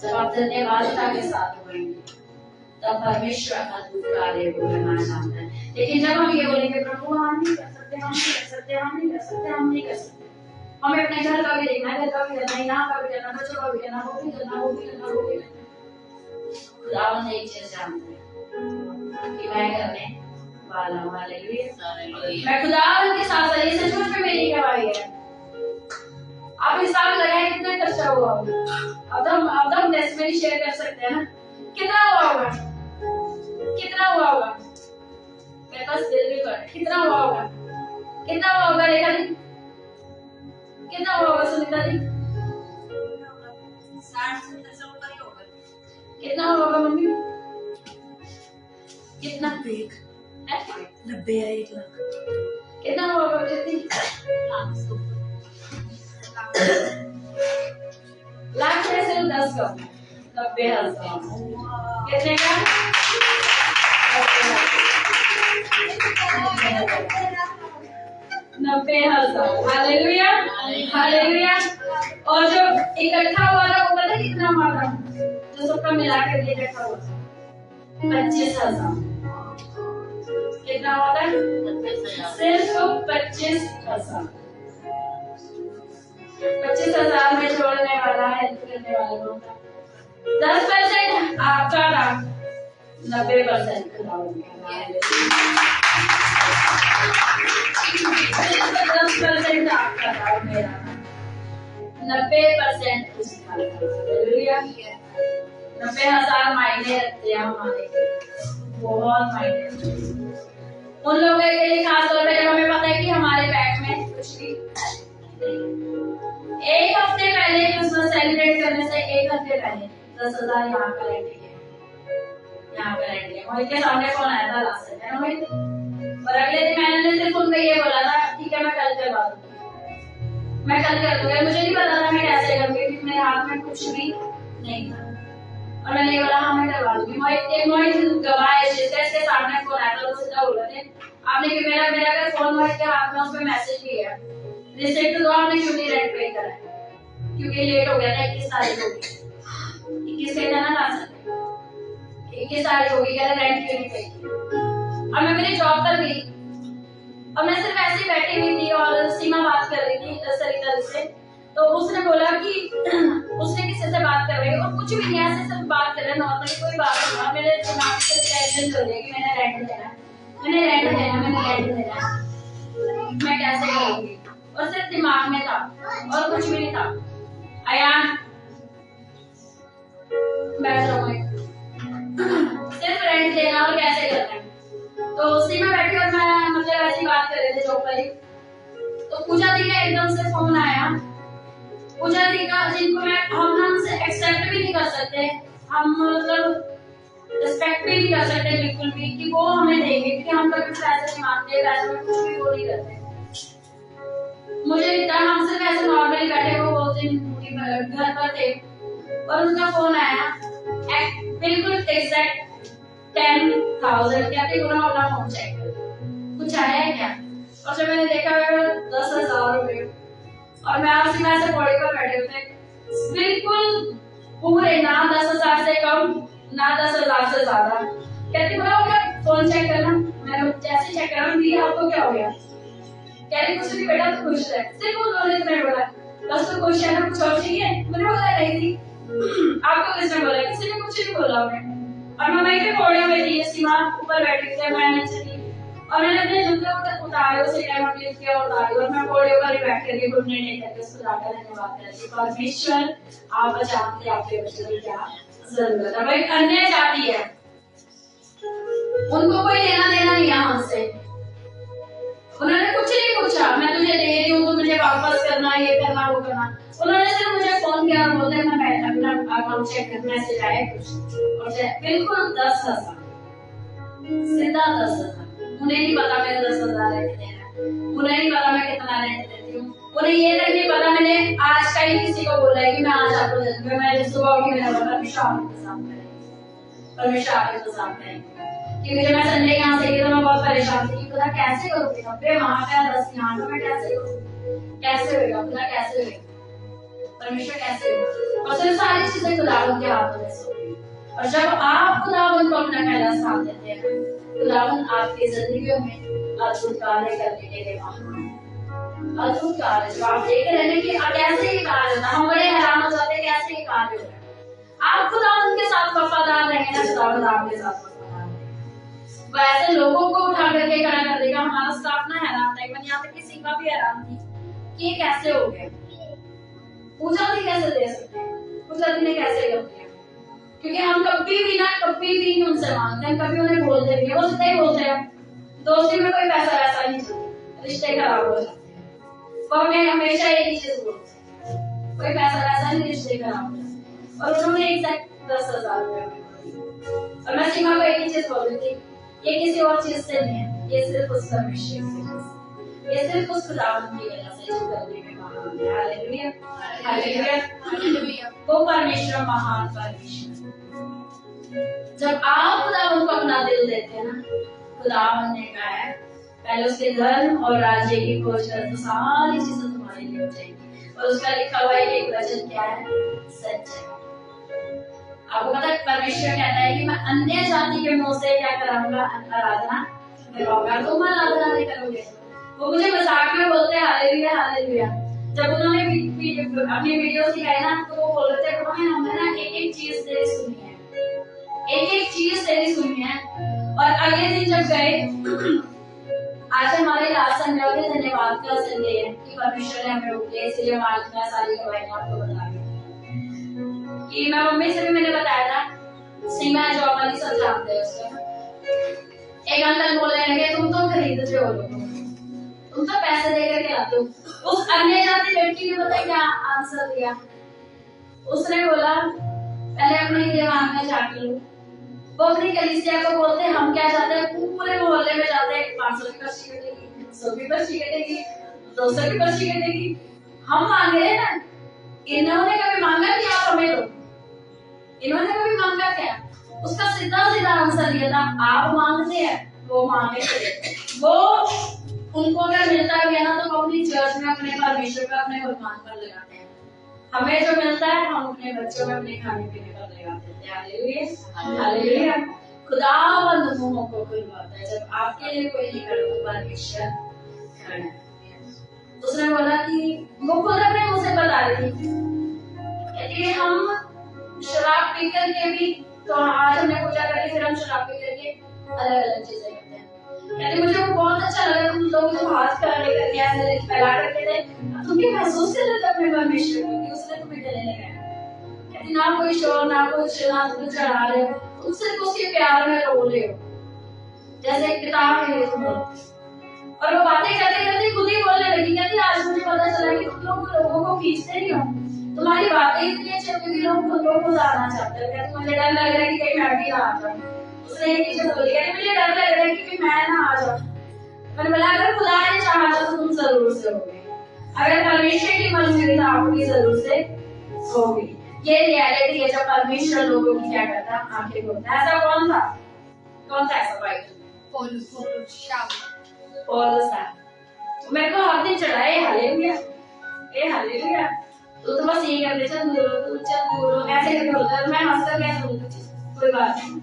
जब आप धन्यवादिता के साथ बोएंगे, तब परमेश्वर अद्भुत कार्य को करना चाहता है। लेकिन जब हम ये बोलेंगे प्रभु हम नहीं कर सकते, हम नहीं कर सकते, हम नहीं कर सकते, हम नहीं कर सकते, हमें अपने घर का भी देखना है, घर का भी करना है, यहाँ का भी करना, बच्चों का भी करना, वो भी करना, वो भी करना, वो भी करना। खुदावंद एक चीज जानता है कि मैं करने वाला हूँ। हालेलुया। मैं खुदावंद के साथ साथ, ये सचमुच में मेरी गवाही है। आप हिसाब लगाएं कितना खर्चा हुआ होगा, अब हम टेस्टमनी शेयर कर सकते हैं ना, कितना हुआ होगा, कितना हुआ होगा, मेरे पास दिल भी कर, कितना हुआ होगा, कितना हुआ होगा रेखा दी, कितना हुआ होगा सुनीता दी, 60-70 से ऊपर ही होगा। कितना हुआ होगा मम्मी, कितना, 90 या 1 लाख, कितना हुआ होगा कितनी, लाख में से 10 कम, 90,000 कितने का, 90,000। Hallelujah, hallelujah. और जो इकट्ठा हुआ था वो पता कितना हुआ था, जो सबका मिलाकर इकट्ठा हुआ था 25,000। कितना हुआ था, सिर्फ 25,000। 25,000 में जोड़ने वाला, हेल्प करने वाला लोग 10% आपका था, 90% खुदावंद का। 10% आपका था और मेरा था, 90% उसका था। हालेलुया। 90,000 मायने रखते हैं हमारे लिए, बहुत मायने रखते हैं उन लोगों के लिए, खासतौर पर जब हमें पता है कि हमारे बैंक में कुछ भी एक हफ्ते पहले क्रिसमस सेलिब्रेट करने से एक हफ्ते पहले 10,000 यहाँ का रेंट लिया, यहाँ का रेंट लिया। मोहित के सामने फोन आया था लास्ट टाइम मोहित, और अगले दिन मैंने सिर्फ उनको ये बोला था ठीक है मैं कल करवा दूंगी, मैं कल कर दूंगी। मुझे नहीं पता था मैं कैसे करूंगी क्योंकि मेरे हाथ में कुछ भी नहीं था, और मैंने ये बोला हाँ मैं करवा दूंगी। मोहित गवाह इसके सामने फोन आया था, वो सीधा बोल रहे थे आपने कि मेरा अगर फोन मोहित के हाथ में, उस पर मैसेज भी है रिसिप्ट दो, आपने क्यों नहीं रेंट पे करा है, क्योंकि लेट हो गया था, 21 तारीख हो गई, 21 पे जाना ला सकते, 21 तारीख हो गई, कह रहे रेंट क्यों नहीं पे किया। और मैं मेरी जॉब पर गई और मैं सिर्फ ऐसे ही बैठी हुई थी और सीमा बात कर रही थी सरिता से, तो उसने बोला कि उसने किसी से बात कर रही है और कुछ भी नहीं, ऐसे सिर्फ बात कर रहे हैं नॉर्मली, कोई बात नहीं हुआ। मेरे दिमाग से टेंशन चल रही है कि मैंने रेंट देना है, मैंने रेंट देना है, मैंने रेंट देना है, मैं कैसे करूंगी, और सिर्फ दिमाग में था और कुछ भी नहीं था। अयान बैठ जाओ, सिर्फ रेंट देना और कैसे करना है। तो उसी में बैठी और मैं मतलब ऐसी बात कर रहे थे जॉब पर ही, तो पूजा दी का एकदम से फोन आया। पूजा दी का जिनको हम हमसे एक्सेप्ट भी नहीं कर सकते, हम मतलब रिस्पेक्ट भी नहीं कर सकते बिल्कुल भी कि वो हमें देंगे, क्योंकि हम कभी पैसे नहीं मांगते, पैसे में कुछ भी वो नहीं करते। मुझे लगता है हम सिर्फ ऐसे नॉर्मली बैठे वो दिन घर पर थे और उनका फोन आया बिल्कुल एग्जैक्ट 10,000, कहते पूरा अपना फोन चेक कर कुछ आया है क्या, और जब मैंने देखा 10,000 रुपए, और मैं आपसे ऐसे बॉडी पर बैठे होते बिल्कुल पूरे, ना 10,000 से कम ना 10,000 से ज्यादा, कहती बोला फोन चेक करना। मैंने जैसे चेक करा भी आपको क्या हो गया, कह रही कुछ नहीं बेटा तो खुश है, सिर्फ उन्होंने इतना बोला बस तो खुश है ना, कुछ और चाहिए। मैंने बोला नहीं थी, आपको किसने बोला, किसी ने कुछ नहीं बोला उन्हें। और मैं वहीं पे पौड़ियों में थी, सीमा ऊपर बैठी थी, मैं नीचे थी, और मैंने अपने जूते उतारे, उसे टाइम क्लिक किया उतारी, और मैं पौड़ियों पर ही बैठ करके घुटने नहीं करके उसको जाकर धन्यवाद करती। परमेश्वर आप जानते आपके बच्चों की क्या जरूरत है। भाई अन्य जाति है, उनको कोई लेना देना नहीं है हमसे, उन्होंने कुछ नहीं पूछा मैं तुझे दे रही हूँ तो मुझे वापस करना, ये करना वो करना। उन्होंने सिर्फ मुझे फोन किया और बोलते मैं अपना अकाउंट चेक कर, मैसेज आया कुछ, और बिल्कुल 10,000 सीधा 10,000। उन्हें नहीं पता मेरे 10,000 रेंट देना, उन्हें नहीं पता मैं कितना रेंट देती हूँ, उन्हें ये तक नहीं पता मैंने आज का ही किसी को बोला है कि मैं आज आपको दे दूंगा। मैं सुबह उठी मैंने बोला परमेश्वर आप इंतजाम करेंगे, परमेश्वर आप इंतजाम करेंगे, क्योंकि जब मैं संडे यहाँ से गई तो मैं बहुत परेशान थी कि खुदा कैसे करूँगी, 90 वहाँ पे 10 यहाँ पे मैं कैसे करूँ, कैसे होगा खुदा, कैसे होगा परमेश्वर, कैसे होगा। और सिर्फ सारी चीजें खुदावन के हाथों में सोती, और जब आप खुदावन को अपना पहला स्थान देते हैं, खुदावन आपकी जिंदगियों में अद्भुत कार्य करने के लिए महान अद्भुत कार्य जो आप देख रहे हैं कि कैसे ये कार्य होता है, हम बड़े हैरान हो जाते हैं कैसे ये कार्य हो रहा है। आप खुदावन के साथ वफादार रहेंगे ना, खुदावन आपके साथ वैसे लोगों को उठा करके खड़ा कर देगा। हमारा स्टाफ ना हैरान था, मैं यहाँ तक कि सीमा भी हैरान थी कि ये कैसे हो गया, पूजा भी कैसे दे सकते हैं, पूजा ने कैसे कर दिया, क्योंकि हम कभी भी नहीं उनसे मांगते हैं, कभी उन्हें बोलते नहीं, वो सीधे ही बोलते हैं दोस्ती में कोई पैसा वैसा नहीं चलता, रिश्ते खराब हो जाते हैं, वो हमें हमेशा एक ही चीज बोलते हैं कोई पैसा वैसा नहीं, रिश्ते खराब हो जाते हैं। और उन्होंने एग्जैक्ट 10,000 रुपए, और मैं सीमा को एक ही चीज बोल रही थी ये किसी और चीज से नहीं है, ये सिर्फ उस परमेश्वर से, ये सिर्फ उस खुदावन की वजह से जो करने में महान है। हालेलुया हालेलुया हालेलुया, वो परमेश्वर महान परमेश्वर। जब आप खुदावन को अपना दिल देते हैं ना, खुदावन ने कहा है पहले उसके धर्म और राज्य की खोज कर तो सारी चीजें तुम्हारे लिए हो जाएंगी। और उसका लिखा हुआ एक वचन क्या है, सच है। आपको पता है परमेश्वर कहता है कि मैं अन्य जाति के मुंह से क्या कराऊंगा, आराधना करवाऊंगा, तुम आराधना नहीं करोगे। वो मुझे मजाक में बोलते हैं हालेलुया हालेलुया। जब उन्होंने अपनी वीडियो दिखाई ना तो वो बोल रहे थे हमने ना एक एक चीज तेरी सुनी है, एक एक चीज तेरी सुनी है। और अगले दिन जब गए, आज हमारे लास्ट संडे और धन्यवाद का संडे है कि परमेश्वर ने हमें रोक लिया, इसलिए हम आज मैं सारी गवाही आपको बता रही हूँ कि मैं मम्मी से भी मैंने बताया था, सीमा जो वाली सब जानते हैं उसको। एक अंकल बोलने लगे तुम तो खरीदते हो लोगों को, उनका पैसे दे करके लाते हो। उस अन्य जाति लड़की ने पता क्या आंसर दिया? उसने बोला पहले अपने दिमाग में झांक लो। वो अपनी कलीसिया को बोलते हम क्या चाहते हैं, पूरे मोहल्ले में जाते हैं 500 की पर्ची कटेगी, 100 की पर्ची कटेगी, 200 की पर्ची कटेगी। हम मांग रहे हैं ना, इन्होंने कभी मांगा कि आप हमें दो? इन्होंने कभी मांगा क्या? उसका सीधा सीधा आंसर दिया था आप मांगते हैं, वो मांगे थे। वो उनको अगर मिलता है ना तो वो अपनी चर्च में अपने परमेश्वर का अपने भगवान पर लगाते हैं। हमें जो मिलता है हम अपने बच्चों में अपने खाने पीने पर लगा देते हैं। Hallelujah hallelujah. खुदावंद मुंहों को खुलवाता है। जब आपके लिए कोई नहीं करे तो परमेश्वर करे। उसने बोला कि वो खुद अपने मुंह से बता रही थी कि हम शराब पी करके भी, तो आज हमने पूजा करी फिर हम शराब पी करके अलग अलग चीजें करते हैं। कहते मुझे वो बहुत अच्छा लगा, तुम लोग जो हाथ खड़े करके ऐसे फैला करके थे, तुम भी महसूस कर रहे थे अपने परमेश्वर को कि उसने तुम्हें गले लगाया। कहती ना कोई शोर ना कुछ, ना तुम चढ़ा रहे हो, तुम सिर्फ उसके प्यार में रो रहे हो जैसे एक पिता है तुम। और वो बातें करते करते खुद ही बोलने लगी, कहती आज मुझे पता चला कि तुम लोग लोगों को खींचते नहीं हो, तुम्हारी बातें इतनी अच्छी होती है लोग खुद को खुद आना चाहते हैं। कहते मुझे डर लग रहा है कि कहीं मैं भी ना आ जाऊं। उसने एक चीज बोली, कहती मुझे डर लग रहा है कि मैं ना आ जाऊं। मैंने बोला अगर खुदा ने चाहा तो तुम जरूर से होगे, अगर परमेश्वर की मर्जी हुई तो आपकी जरूर से होगी। ये रियलिटी है जब परमेश्वर लोगों की क्या करता है, आंखें खोलता है। ऐसा कौन था ऐसा भाई? पौलुस था। मेरे को हाथ नहीं चढ़ाए हालेलुया ए हालेलुया। तो बस यही करते चल दूर ऐसे करके होता है। मैं हंस कर कैसे बोलती कोई बात नहीं,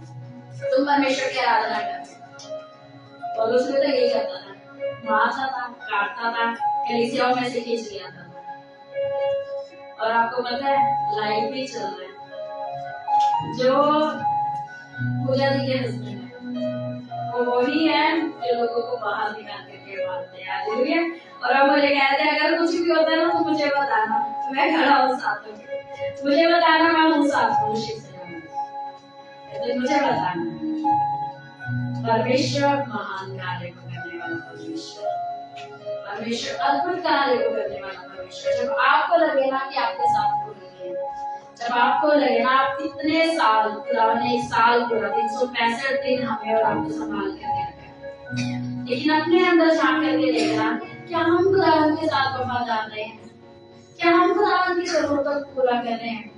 तुम परमेश्वर की आराधना करते। पौलुस भी तो यही करता था, मारता था, काटता था, कलीसियाओं में से खींच लिया था। और आपको पता है लाइव भी चल रहा है। जो पूजा दी के हस्बैंड है वो वही है जो लोगों को बाहर निकाल करके मारते हैं। हालेलुया। और अब मुझे कहते हैं अगर कुछ भी होता है ना तो मुझे बताना, मैं खड़ा हूँ साथ में, मुझे बताना, मैं हूँ साथ में। मुझे बताना। परमेश्वर महान कार्य को करने वाला परमेश्वर, परमेश्वर अद्भुत कार्य को करने वाला परमेश्वर। जब आपको लगे ना कि आपके साथ कोई है, जब आपको लगे ना आप इतने साल, खुदा ने एक साल पूरा 365 दिन हमें और आपको संभाल करके रखा, लेकिन अपने अंदर झांक करके देखना क्या हम खुदावन के साथ वफादार रहे हैं? क्या हम खुदावन की जरूरतों को पूरा कर रहे हैं?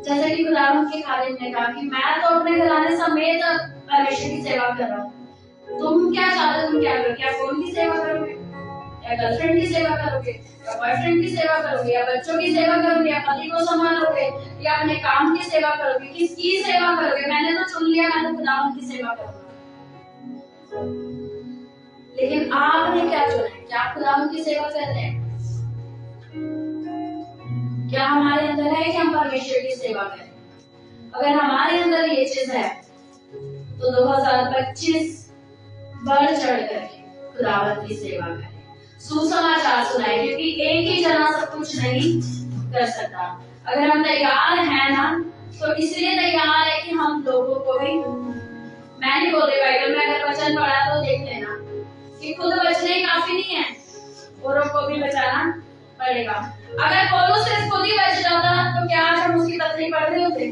जैसे कि खुदावन के खालिद ने कहा कि मैं तो अपने घराने समेत परमेश्वर की सेवा कर रहा हूँ। तुम क्या चाहते हो? तुम क्या करोगे? क्या फोन की सेवा करोगे, या गर्लफ्रेंड की सेवा करोगे, या बॉयफ्रेंड की सेवा करोगे, या बच्चों की सेवा करोगे, या पति को संभालोगे, या अपने काम की सेवा करोगे? किसकी सेवा करोगे? मैंने तो चुन लिया, मैं तो खुदावन की सेवा करूंगा। लेकिन आपने क्या चुना है? क्या आप खुदावन की सेवा कर रहे हैं? क्या हमारे अंदर है कि हम परमेश्वर की सेवा करें? अगर हमारे अंदर ये चीज है तो 2025 बढ़ चढ़ करके खुदावन की सेवा करें, सुसमाचार सुनाए, क्योंकि एक ही जना सब कुछ नहीं कर सकता। अगर हम तैयार हैं ना तो इसलिए तैयार है कि हम लोगों को भी, मैं नहीं बोल रही बाइबल में अगर वचन पढ़ा तो देख लेना कि खुद बचने काफी नहीं है, औरों को भी बचाना पड़ेगा। अगर पौलुस सिर्फ खुद ही बच जाता तो क्या आज हम उसकी पत्री पढ़ रहे होते?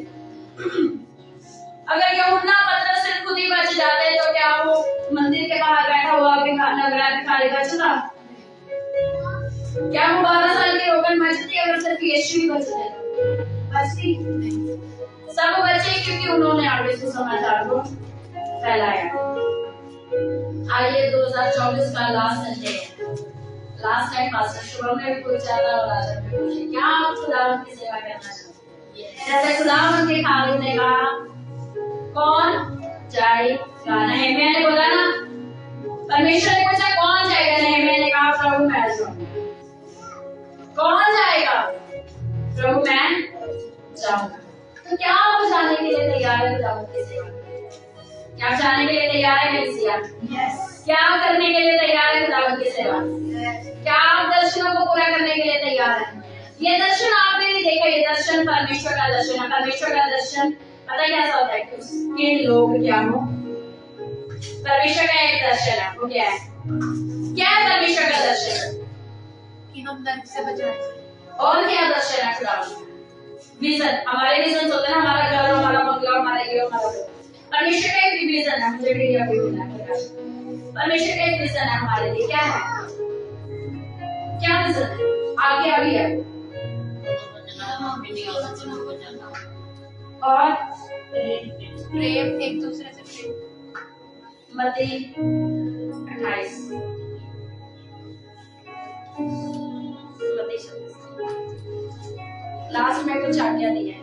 अगर यूहन्ना पतरस सिर्फ खुद ही बच जाते तो क्या वो मंदिर के बाहर बैठा हुआ भिखारी बचता? क्या वो 12 साल की रोगन बचती अगर सिर्फ यीशु ही बच जाता? बचती नहीं। सब बचे क्योंकि उन्होंने आगे सुसमाचार को फैलाया। आइए 2024 का लास्ट संडे है, लास्ट टाइम पास्टर शुभम ने भी पूछा था और आज हमने पूछा क्या आप खुदावन की सेवा करना चाहते हैं? जैसे खुदावन के खालिद ने कहा कौन जाएगा? नहम्याह ने बोला ना, परमेश्वर ने पूछा कौन जाएगा? नहम्याह ने कहा प्रभु मैं जाऊंगा। कौन जाएगा? प्रभु मैं जाऊंगा। तो क्या आप जाने के लिए तैयार है खुदावन की सेवा? क्या जाने के लिए तैयार है कलीसिया? यस। क्या करने के लिए तैयार है खुदावन की सेवा? क्या आप दर्शनों को पूरा करने के लिए तैयार हैं? ये दर्शन आपने नहीं देखा, ये दर्शन परमेश्वर का दर्शन है। परमेश्वर का दर्शन पता कैसा होता है कि उसके लोग क्या हो? परमेश्वर का एक दर्शन है, वो क्या है? क्या है परमेश्वर का दर्शन? कि हम नर्क से बचाए। और क्या दर्शन है खुदावन? विजन, हमारे विजन होते हैं ना, हमारा घर, हमारा बंगला, हमारा ये, हमारा वो। परमेश्वर का एक विजन है, मुझे भी अभी मिला परमेश्वर का एक विजन है हमारे लिए। क्या है? क्या विजन है? आगे अभी है और प्रेम, एक दूसरे से प्रेम। मत्ती 28 लास्ट में कुछ आज्ञा दी है।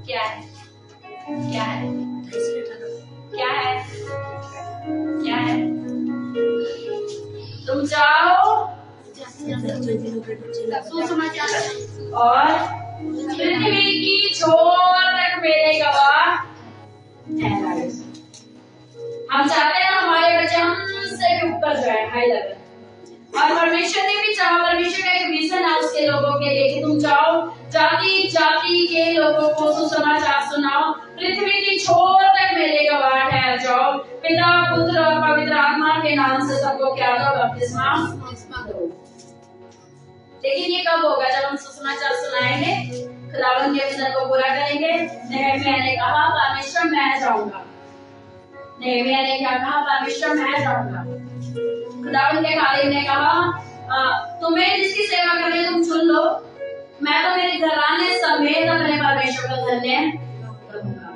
क्या है? क्या है? क्या है? क्या है? तुम जाओ सुसमाचार और पृथ्वी की छोर तक मेरे गवाह ठहराए। हम चाहते हैं हमारे बच्चे हमसे भी ऊपर जाए, हाई लेवल। और परमेश्वर ने भी चाहा, परमेश्वर का एक विजन है उसके लोगों के लिए कि तुम जाओ, जाति जाति के लोगों को सुसमाचार सुनाओ, पृथ्वी की छोर तक मेरे गवाह ठहर जाओ। पिता पुत्र और पवित्र आत्मा के नाम से सबको क्या दो? बपतिस्मा दो। लेकिन ये कब होगा? जब हम सुसमाचार सुनाएंगे, खुदावन के विजन को पूरा करेंगे। नहम्याह ने कहा परमेश्वर मैं जाऊंगा। नहम्याह ने क्या कहा? परमेश्वर मैं जाऊंगा। खुदावन के खादिम ने कहा तुम्हें जिसकी सेवा करनी तुम चुन लो, मैं तो मेरे घराने समेत अपने परमेश्वर का धन्य करूंगा।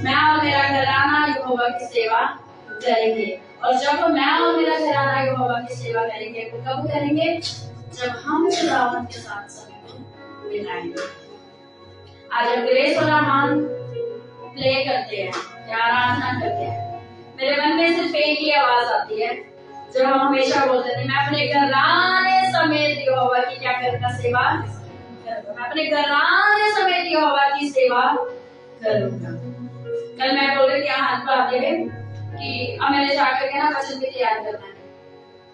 मैं और मेरा घराना यहोवा की सेवा करेंगे। और जब मैं और मेरा घराना यहोवा की सेवा करेंगे, तो कब करेंगे? जब हम खुदावन के साथ समय बिताएंगे। आज हम ग्रेस और रहमान प्ले करते हैं या आराधना करते हैं, मेरे मन में सिर्फ एक ही आवाज आती है जो हम हमेशा बोलते थे, मैं अपने घराने समेत यहोवा की क्या करूंगा? सेवा करूंगा। मैं अपने घराने समेत यहोवा की सेवा करूंगा। कल मैं बोल रही थी हाथ पर आते हुए कि अब मैंने जाकर के ना वचन भी तैयार करना है।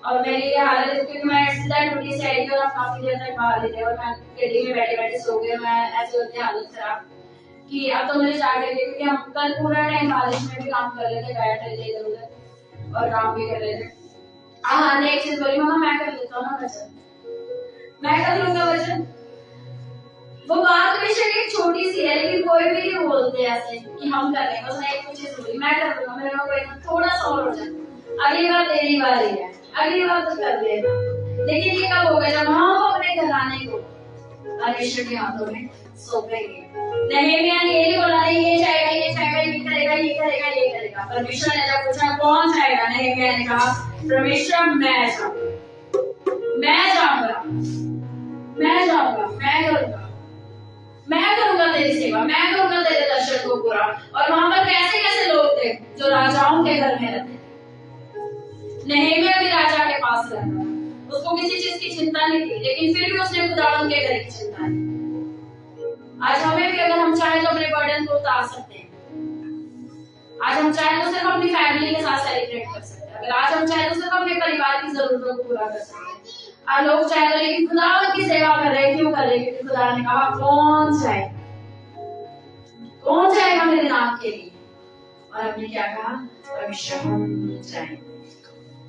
और मेरी ये हालत है क्योंकि मैं एक्सीडेंट ड्यूटी से आई थी और काफी देर तक बाहर थी और मैं गाड़ी में बैठे बैठे सो गई। मैं ऐसे होती हालत खराब कि अब तो मुझे जाकर के, क्योंकि हम कल पूरा टाइम बारिश में भी काम कर रहे थे, बैठ रहे थे इधर उधर और काम भी कर रहे थे। हाँ ने एक चीज बोली, मामा मैं कर लेता हूँ ना वचन, मैं कर लूंगा वचन। वो बात बेशक एक छोटी सी है, लेकिन कोई भी नहीं बोलते ऐसे कि हम कर लेंगे। उसने एक चीज बोली, मैं कर लूंगा, मेरे को थोड़ा सा और हो जाए, अगली बार तेरी बारी है, अगली बार तो कर लेगा। लेकिन ये कब होगा? जब हम अपने घराने को परमेश्वर के हाथों में सौंपेंगे। नहम्याह ने ये बोला नहीं, ये जाएगा, ये जाएगा, ये करेगा, ये करेगा, ये करेगा। परमेश्वर ने जब पूछा कौन जाएगा, नहम्याह ने कहा परमेश्वर मैं जाऊंगा, मैं जाऊंगा, मैं जाऊंगा, मैं करूंगा, मैं करूंगा तेरी सेवा, मैं करूंगा तेरे दर्शन को पूरा। और वहां पर कैसे कैसे लोग थे जो राजाओं के घर में रहते। नहम्याह भी राजा के पास रहता था, उसको किसी चीज की चिंता नहीं थी, लेकिन फिर भी उसने खुदावन के घर की चिंता है। आज हमें भी अगर हम चाहें तो अपने बर्डन को उतार सकते हैं। आज हम चाहें तो सिर्फ अपनी फैमिली के साथ सेलिब्रेट कर सकते हैं। अगर आज हम चाहें तो सिर्फ अपने परिवार की जरूरतों को पूरा कर सकते हैं। आज लोग चाहे तो, लेकिन खुदावन की सेवा कर रहे हैं। क्यों कर रहे हैं? क्योंकि खुदा ने कहा कौन जाए, कौन जाएगा मेरे नाम के लिए। और हमने क्या कहा? परमेश्वर हम जाएंगे,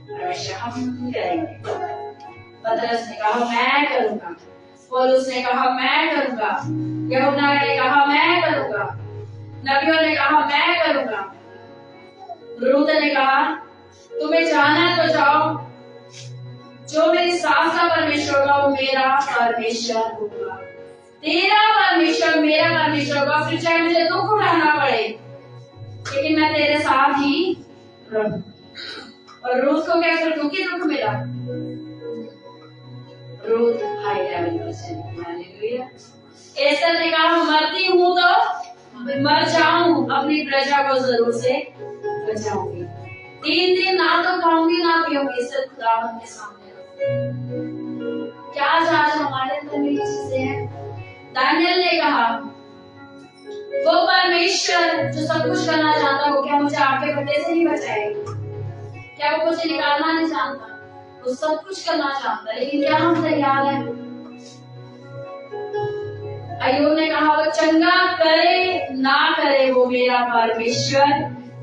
परमेश्वर हम करेंगे। पतरस ने कहा मैं करूंगा, पौलुस ने कहा मैं करूंगा, यूहन्ना ने कहा मैं करूंगा, नबियों ने कहा मैं करूंगा, रूत ने कहा तुम्हें जाना है तो जाओ, जो मेरी सास का परमेश्वर होगा वो मेरा परमेश्वर होगा, तेरा परमेश्वर मेरा परमेश्वर होगा। फिर चाहे मुझे दुख उठाना पड़े, लेकिन मैं तेरे साथ ही रहूं। और रूत को क्या कर दुखी दुख मिला? रूत हाई लेवल पर चली। हालेलुया। एस्तर ने कहा मरती हूं तो मर जाऊं, अपनी प्रजा को जरूर से बचाऊंगी। 3 दिन ना तो खाऊंगी ना पीऊंगी, सिर्फ खुदावन के सामने रहूंगी। क्या आज हमारे अंदर भी चीजें हैं? दानियल ने कहा वो परमेश्वर जो सब कुछ करना चाहता है, वो क्या मुझे आपके बदले से नहीं बचाएगा? क्या वो मुझे निकालना नहीं चाहता? वो सब कुछ करना चाहता है, लेकिन क्या हम तैयार हैं? अय्यूब ने कहा वो चंगा करे ना करे वो मेरा परमेश्वर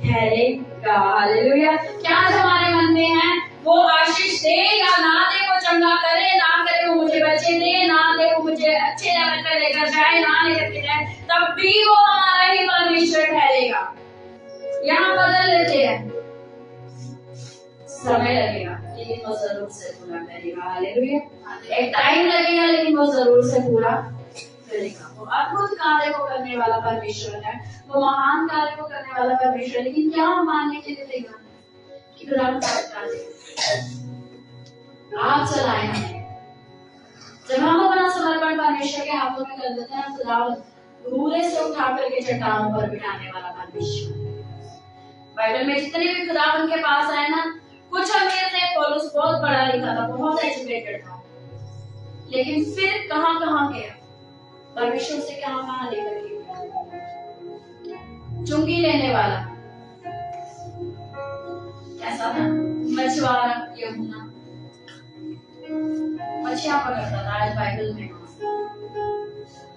ठहरेगा। हालेलुया। क्या आज हमारे मन में है? वो आशीष दे या ना दे, वो चंगा करे ना करे, वो मुझे बच्चे दे ना दे, वो मुझे अच्छे लेवल पर लेकर जाए ना लेकर के जाए, तब भी वो हमारा ही परमेश्वर ठहरेगा। यहाँ बदल लेते हैं, समय लगेगा लेकिन वो जरूर से पूरा करेगा। हालेलुया। एक टाइम लगेगा लेकिन वो जरूर से पूरा करेगा। वो अद्भुत कार्य को करने वाला परमेश्वर है, वो महान कार्य को करने वाला परमेश्वर है। लेकिन क्या हम मानने के लिए तैयार कि खुदा आप चलाए हमें। जब हम अपना समर्पण परमेश्वर के हाथों में कर देते हैं, खुदा धूरे से उठा करके चट्टानों पर बिठाने वाला परमेश्वर। बाइबल में जितने भी खुदा उनके पास आए ना, कुछ अमीर थे, पौलुस बहुत पढ़ा लिखा था, बहुत एजुकेटेड था, लेकिन फिर कहां कहां गया परमेश्वर से, कहां कहां लेकर गया। चुंगी लेने वाला कैसा था? मछुआरा यूहन्ना मछलियां पकड़ता था। आज बाइबल में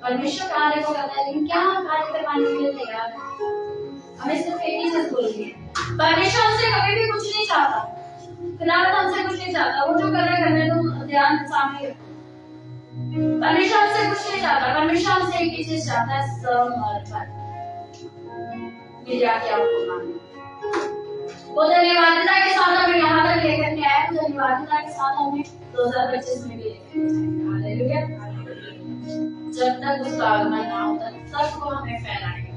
परमेश्वर कार्य को करता है, लेकिन क्या हम कार्य करवाने के लिए तैयार हैं? हमें सिर्फ एक ही चीज बोलनी है, परमेश्वर हमसे कभी भी कुछ नहीं चाहता, खुदावंद हमसे कुछ नहीं चाहता। वो जो कर रहा है करने दो, ध्यान सामने रखो। परमेश्वर हमसे कुछ नहीं चाहता, परमेश्वर हमसे एक ही चीज चाहता है, समर्पण। मेरी आज्ञा आपको मानना। वो धन्यवादिता के साथ हमें यहाँ तक लेकर के आए, धन्यवादिता के साथ हमें 2025 में भी लेकर हालेलुया। जब तक उसका आगमन ना हो तब तक वो हमें फैलाएगा।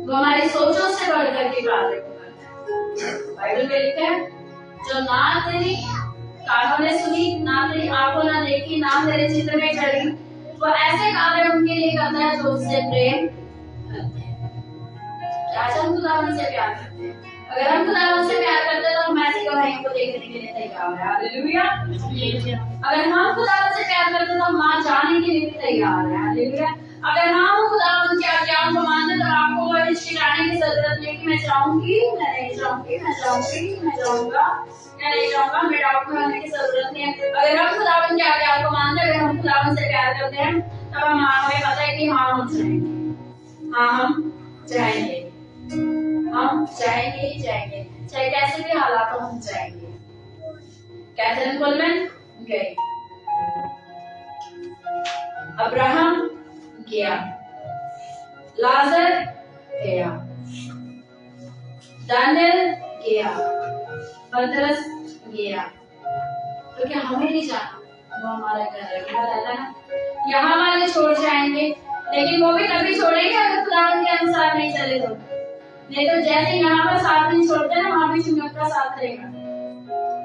वो हमारी सोचों से बढ़कर के कार्य को करता है। बाइबल में लिखा है, जो ना तेरी कानों ने सुनी, ना तेरी आंखों ने देखी, ना तेरे चित्त में चढ़ी, वो ऐसे कार्य उनके लिए करता है जो उससे प्रेम करते हैं। आज हम खुदावंद से प्यार करते हैं। अगर हम खुदावंद से प्यार करते हैं तो हम ऐसी गवाहियों को देखने के लिए तैयार हैं। हालेलुया। अगर हम खुदावंद से प्यार करते हैं तो हम वहां जाने के लिए तैयार हैं। हालेलुया। अगर हम खुदावंद की आज्ञाओं को मानते तो आपको वो हिचकिचाने की जरूरत नहीं कि मैं जाऊंगी, मैं नहीं जाऊंगी, मैं जाऊंगी, मैं जाऊंगा, मैं नहीं जाऊंगा, हमें डाउट में होने की जरूरत नहीं है। अगर हम खुदावंद की आज्ञाओं को मानते हैं, अगर हम खुदावंद से प्यार करते हैं, तब हमें पता है कि हाँ हम जाएंगे, हाँ हम जाएंगे, हम जाएंगे ही जाएंगे, चाहे कैसे भी हालात हो हम जाएंगे। कैथरीन कुलमैन गई, अब्राहम गया, लाजर गया, दानियल गया, पतरस गया, तो क्या हमें नहीं जाना? वो हमारा घर है, क्या रहता ना, यहाँ वाले छोड़ जाएंगे, लेकिन वो भी तभी छोड़ेंगे अगर खुदावंद के अनुसार नहीं चले तो। नहीं तो जैसे यहाँ पर साथ नहीं छोड़ते ना, वहाँ भी चुंगत का साथ रहेगा,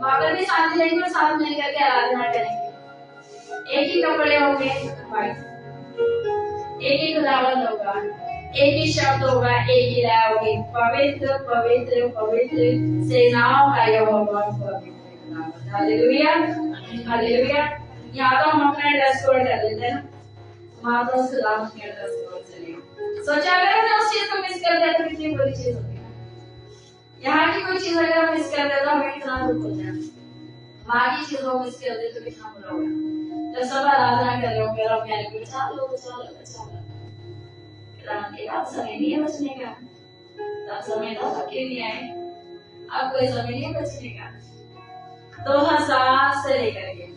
वहाँ पर भी साथ रहेंगे और साथ मिल करके आराधना करेंगे। एक ही कपड़े होंगे, एक ही खुदावंद होगा, एक ही शब्द होगा, एक ही लय होगी, पवित्र पवित्र पवित्र सेनाओं का यहोवा पवित्र खुदावंद। Hallelujah hallelujah. यहाँ तो हम अपना ड्रेस कोड कर लेते हैं ना, वहाँ तो खुदावंद का ड्रेस कोड चलेगा। सोचा अगर हमने उस चीज को मिस कर दिया तो कितनी बुरी चीज होगी। यहाँ की कोई चीज अगर हम मिस कर दें तो हमें कितना दुख होता है, वहाँ की चीजों को मिस कर दे तो कितना बुरा होगा। जब सब आराधना कर रहे होंगे और कहने बचा लो बचा लो बचा लो, अब समय नहीं है बचने का, तब समय था सबके लिए आए, अब कोई समय नहीं है बचने का। 2000 से लेकर के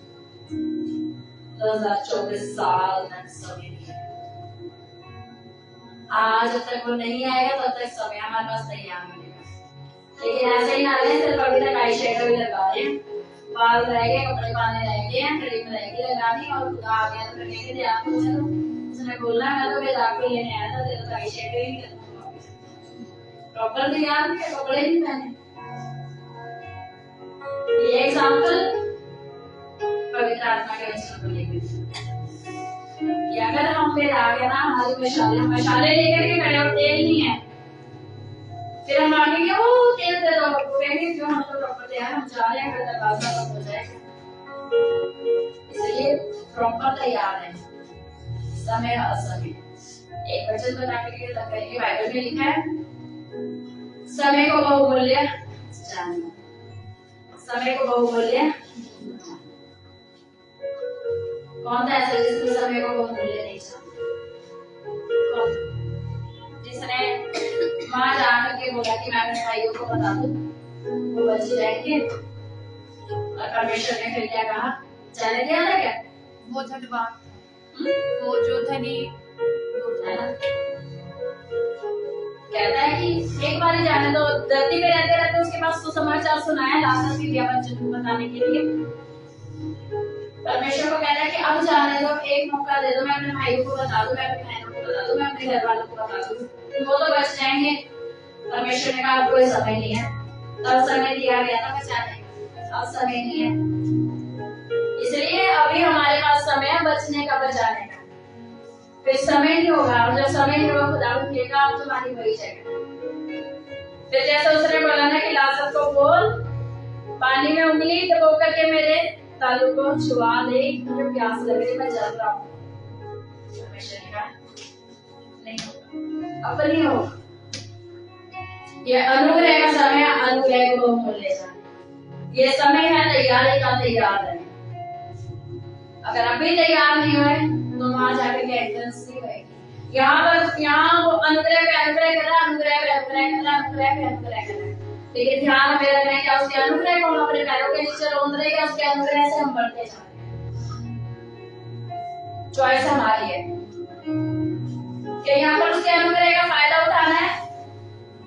2024 साल तक समय नहीं है। आज जब तक वो नहीं आएगा तब तक समय हमारे पास तैयार मिलेगा। लेकिन ऐसे ही ना रहे, सिर्फ अभी तक आई शेडो भी लगा रहे हैं, बाल रह गए, कपड़े पाने रह गए हैं, क्रीम रह गई लगानी, और खुदा आ गया तो फिर कहेंगे आपको उसने बोलना मैं तो बेदाग को लेने आया था, तेरा आई शेडो ही नहीं करना, प्रॉपर तैयार नहीं, कपड़े नहीं पहने। ये एग्जाम्पल पवित्र आत्मा के वचन को लेकर कि अगर हम पे आ गया ना, हमारी मशाले लेकर के खड़े हो, तेल नहीं है, फिर हम मांगेंगे वो तेल दे दो, कहेंगे क्यों, हम तो प्रॉपर तैयार, हम जा रहे हैं, फिर दरवाजा बंद हो जाएगा। इसलिए प्रॉपर तैयार है, समय असमय। एक वचन बता के बाइबल में लिखा है, समय को बहुमूल्य जानो, समय को बहुमूल्य। कौन था ऐसा जिसने समय को बहुमूल्य नहीं जाना? जिसने वहां जाकर के बोला कि मैं अपने भाइयों को बता दूं, वो बच जाएंगे। और परमेश्वर ने फिर क्या कहा, जाने दिया था क्या? वो धनवान, वो जो धनी कहता है कि एक बार ही जाने दो, धरती पे रहते रहते उसके पास सुसमाचार सुनाया लाजर की व्यावचन बताने के लिए। परमेश्वर को कह रहा है कि अब जाने दो, एक मौका दे दो, मैं अपने भाइयों को बता दूं, मैं अपनी बहनों को बता दूं, मैं अपने घर वालों को बता दूं, वो तो बच जाएंगे। परमेश्वर ने कहा कोई समय नहीं है, तब समय दिया गया था बचाने का, अब समय नहीं है। इसलिए अभी हमारे पास समय है बचने का, बचाने का। फिर समय नहीं होगा, और जब समय नहीं होगा खुदा उठेगा, अब तुम्हारी वही जगह। फिर जैसे उसने बोला ना कि लाजर को बोल पानी में उंगली डुबो करके मेरे तालू को छुआ दे, मुझे प्यास लग रही, मैं जल रहा हूँ। परमेश्वर ने कहा नहीं होगा, अब नहीं होगा। ये अनुग्रह का समय, अनुग्रह को मोल ले जाना। ये समय है तैयारी का, तैयार है। अगर अभी तैयार नहीं हुए तो वहां जाकर के एंट्रेंस नहीं होगी। यहाँ वो अनुग्रह पे अनुग्रह कर रहा है, अनुग्रह पे अनुग्रह कर रहा है, अनुग्रह पे अनुग्रह कर रहा है। लेकिन ध्यान में रखना है क्या उसके अनुग्रह को हम अपने पैरों के नीचे रोंद रहे हैं, उसके अनुग्रह से हम बढ़ते जा रहे हैं। चॉइस हमारी है कि यहाँ पर उसके अनुग्रह का फायदा उठाना है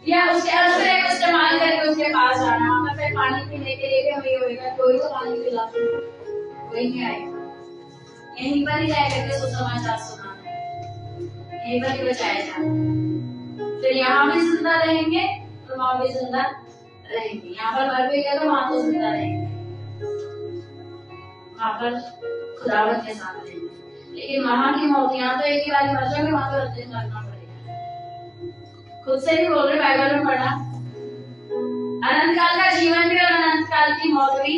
या उसके अनुग्रह को इस्तेमाल करके उसके पास जाना। वहां पर पानी पीने के लिए भी हमें होगा, कोई तो पानी पिला, कोई नहीं आएगा। यहीं पर ही रह करके सुसमाचार सुनाना है, यहीं पर ही बचाया जाना। फिर यहाँ भी जिंदा रहेंगे और वहां भी जिंदा रहेंगे। यहाँ पर मर भी गए तो वहां तो जिंदा रहेंगे, वहां पर खुदावत के साथ रहेंगे। लेकिन वहां की मौत, यहाँ तो एक ही बार मर जाएंगे, वहां तो हर दिन मरना पड़ेगा। खुद से भी बोल रहे, बाइबल में पढ़ा, अनंत काल का जीवन भी और अनंत काल की मौत भी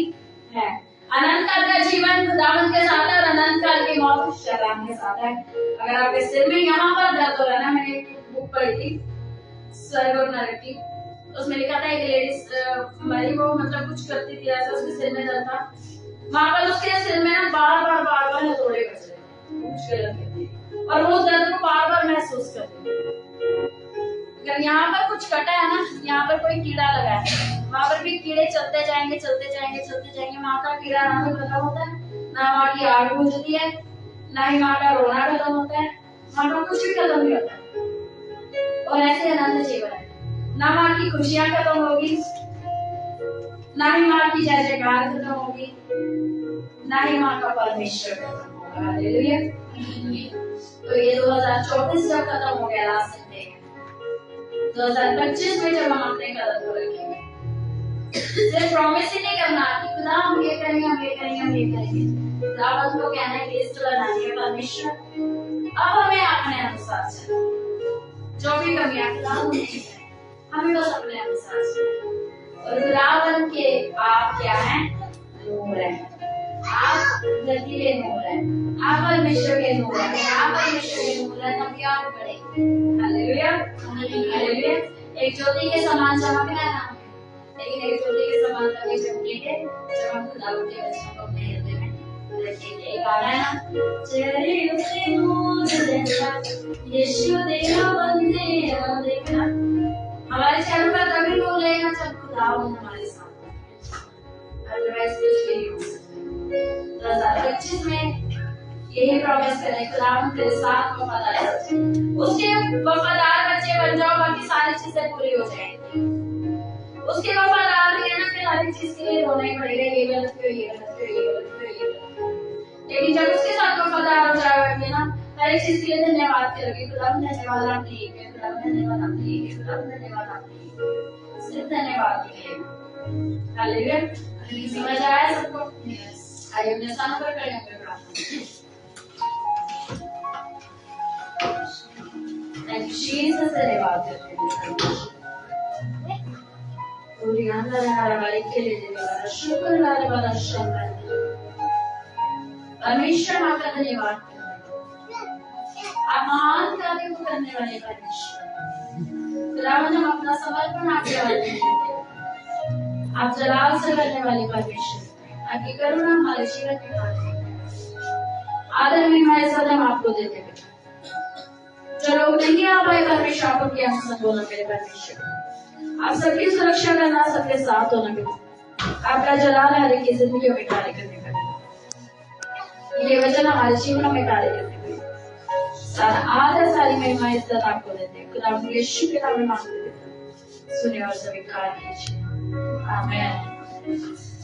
है। अनंत काल का जीवन खुदावंत के साथ है और अनंत काल की मौत शैतान के साथ है। अगर आपके सिर में यहाँ पर दर्द हो रहा है ना, मैंने एक बुक पढ़ी थी स्वर्ग और नरक की, उसमें लिखा था एक लेडीज मरी, वो मतलब कुछ करती थी ऐसा, उसके सिर में दर्द था। वहां पर उसके सिर में ना बार बार हथौड़े बज रहे, कुछ गलत करती थी और वो दर्द को बार बार महसूस करती थी। अगर यहाँ पर कुछ कटा है ना, यहाँ पर कोई कीड़ा लगा है, वहां पर भी कीड़े चलते जाएंगे चलते जाएंगे चलते जाएंगे। वहां का कीड़ा ना तो खत्म होता है, ना वहां की आग बुझती है, ना ही वहां का रोना खत्म होता है, वहां का कुछ भी खत्म नहीं होता है। और ऐसे अनंत जीवन है, ना वहां की खुशियां खत्म होगी, ना ही वहां की जय जयकार खत्म होगी, ना ही वहां का परमेश्वर खत्म होगा। हालेलुया। तो ये 2024 जब खत्म हो गया, लास्ट संडे 2025 में जब हम अपने कदम को रखेंगे, सिर्फ प्रॉमिस ही नहीं करना कि खुदा हम ये करेंगे, हम ये करेंगे, हम ये करेंगे। खुदावंत को कहना है लिस्ट बनानी है, परमेश्वर अब हमें अपने अनुसार चलना, जो भी कमियां खुदावंत नहीं है, हमें बस अपने अनुसार चलना। और खुदावंत के आप क्या हैं? नूर है। आप धरती के नूर है, आप परमेश्वर के नूर है, आप परमेश्वर के नूर है, तभी आप बढ़ेंगे। Hallelujah, hallelujah. एक ज्योति के समान चमकना है ना, लेकिन एक ज्योति के समान तभी चमकेंगे जब हम खुदावंत के वचनों को अपने हृदय में रखेंगे। एक गाना है ना, चेहरे उसे नूर जैसा यीशु देना बंदे देखना। हमारे चेहरे पर तभी नूर रहेगा जब खुदावंत हमारे साथ है, अदरवाइज कुछ भी नहीं हो सकता। 2025 में यही प्रॉमिस करें, खुदावंत तेरे साथ वफादार है, उसके वफादार बच्चे बन जाओ, बाकी सारी चीजें पूरी हो जाएंगी। उसके वफादार नहीं है ना, फिर हर एक चीज के लिए रोना ही पड़ेगा, ये गलत क्यों, ये गलत क्यों, ये गलत क्यों, ये गलत। लेकिन जब उसके साथ वफादार हो जाओगे ना, हर एक चीज के लिए धन्यवाद करोगे, खुदावंत धन्यवाद आपने ये किया, खुदावंत धन्यवाद आपने ये किया, खुदावंत धन्यवाद आपने ये किया, सिर्फ धन्यवाद मिलेगा। हालेलुया। समझ आया सबको? आइए अपने स्थानों पर खड़े होकर प्रार्थना। थैंक यू जीसस, धन्यवाद करते हैं। परमेश्वर आपका धन्यवाद, आप महान कार्य को करने वाले परमेश्वर, खुदावंद हम अपना समर्पण आपके हवाले देते हैं। आप जलाल से करने वाले परमेश्वर, आपकी करुणा हमारे जीवन में खाते आदर में हमारे साथ हम आपको देते हैं। जो लोग नहीं आ पाए परमेश्वर, आपको क्या होना मेरे परमेश्वर, आप सबकी सुरक्षा करना, सबके साथ होना। आपका जलाल हर एक की जिंदगियों में कार्य करने का, ये वचन हमारे जीवनों में कार्य करने का, सारा आदर सारी महिमा इज्जत आपको देते हैं। खुदा यीशु के नाम में मांगते हैं, सुने और स्वीकार कीजिए। आमीन।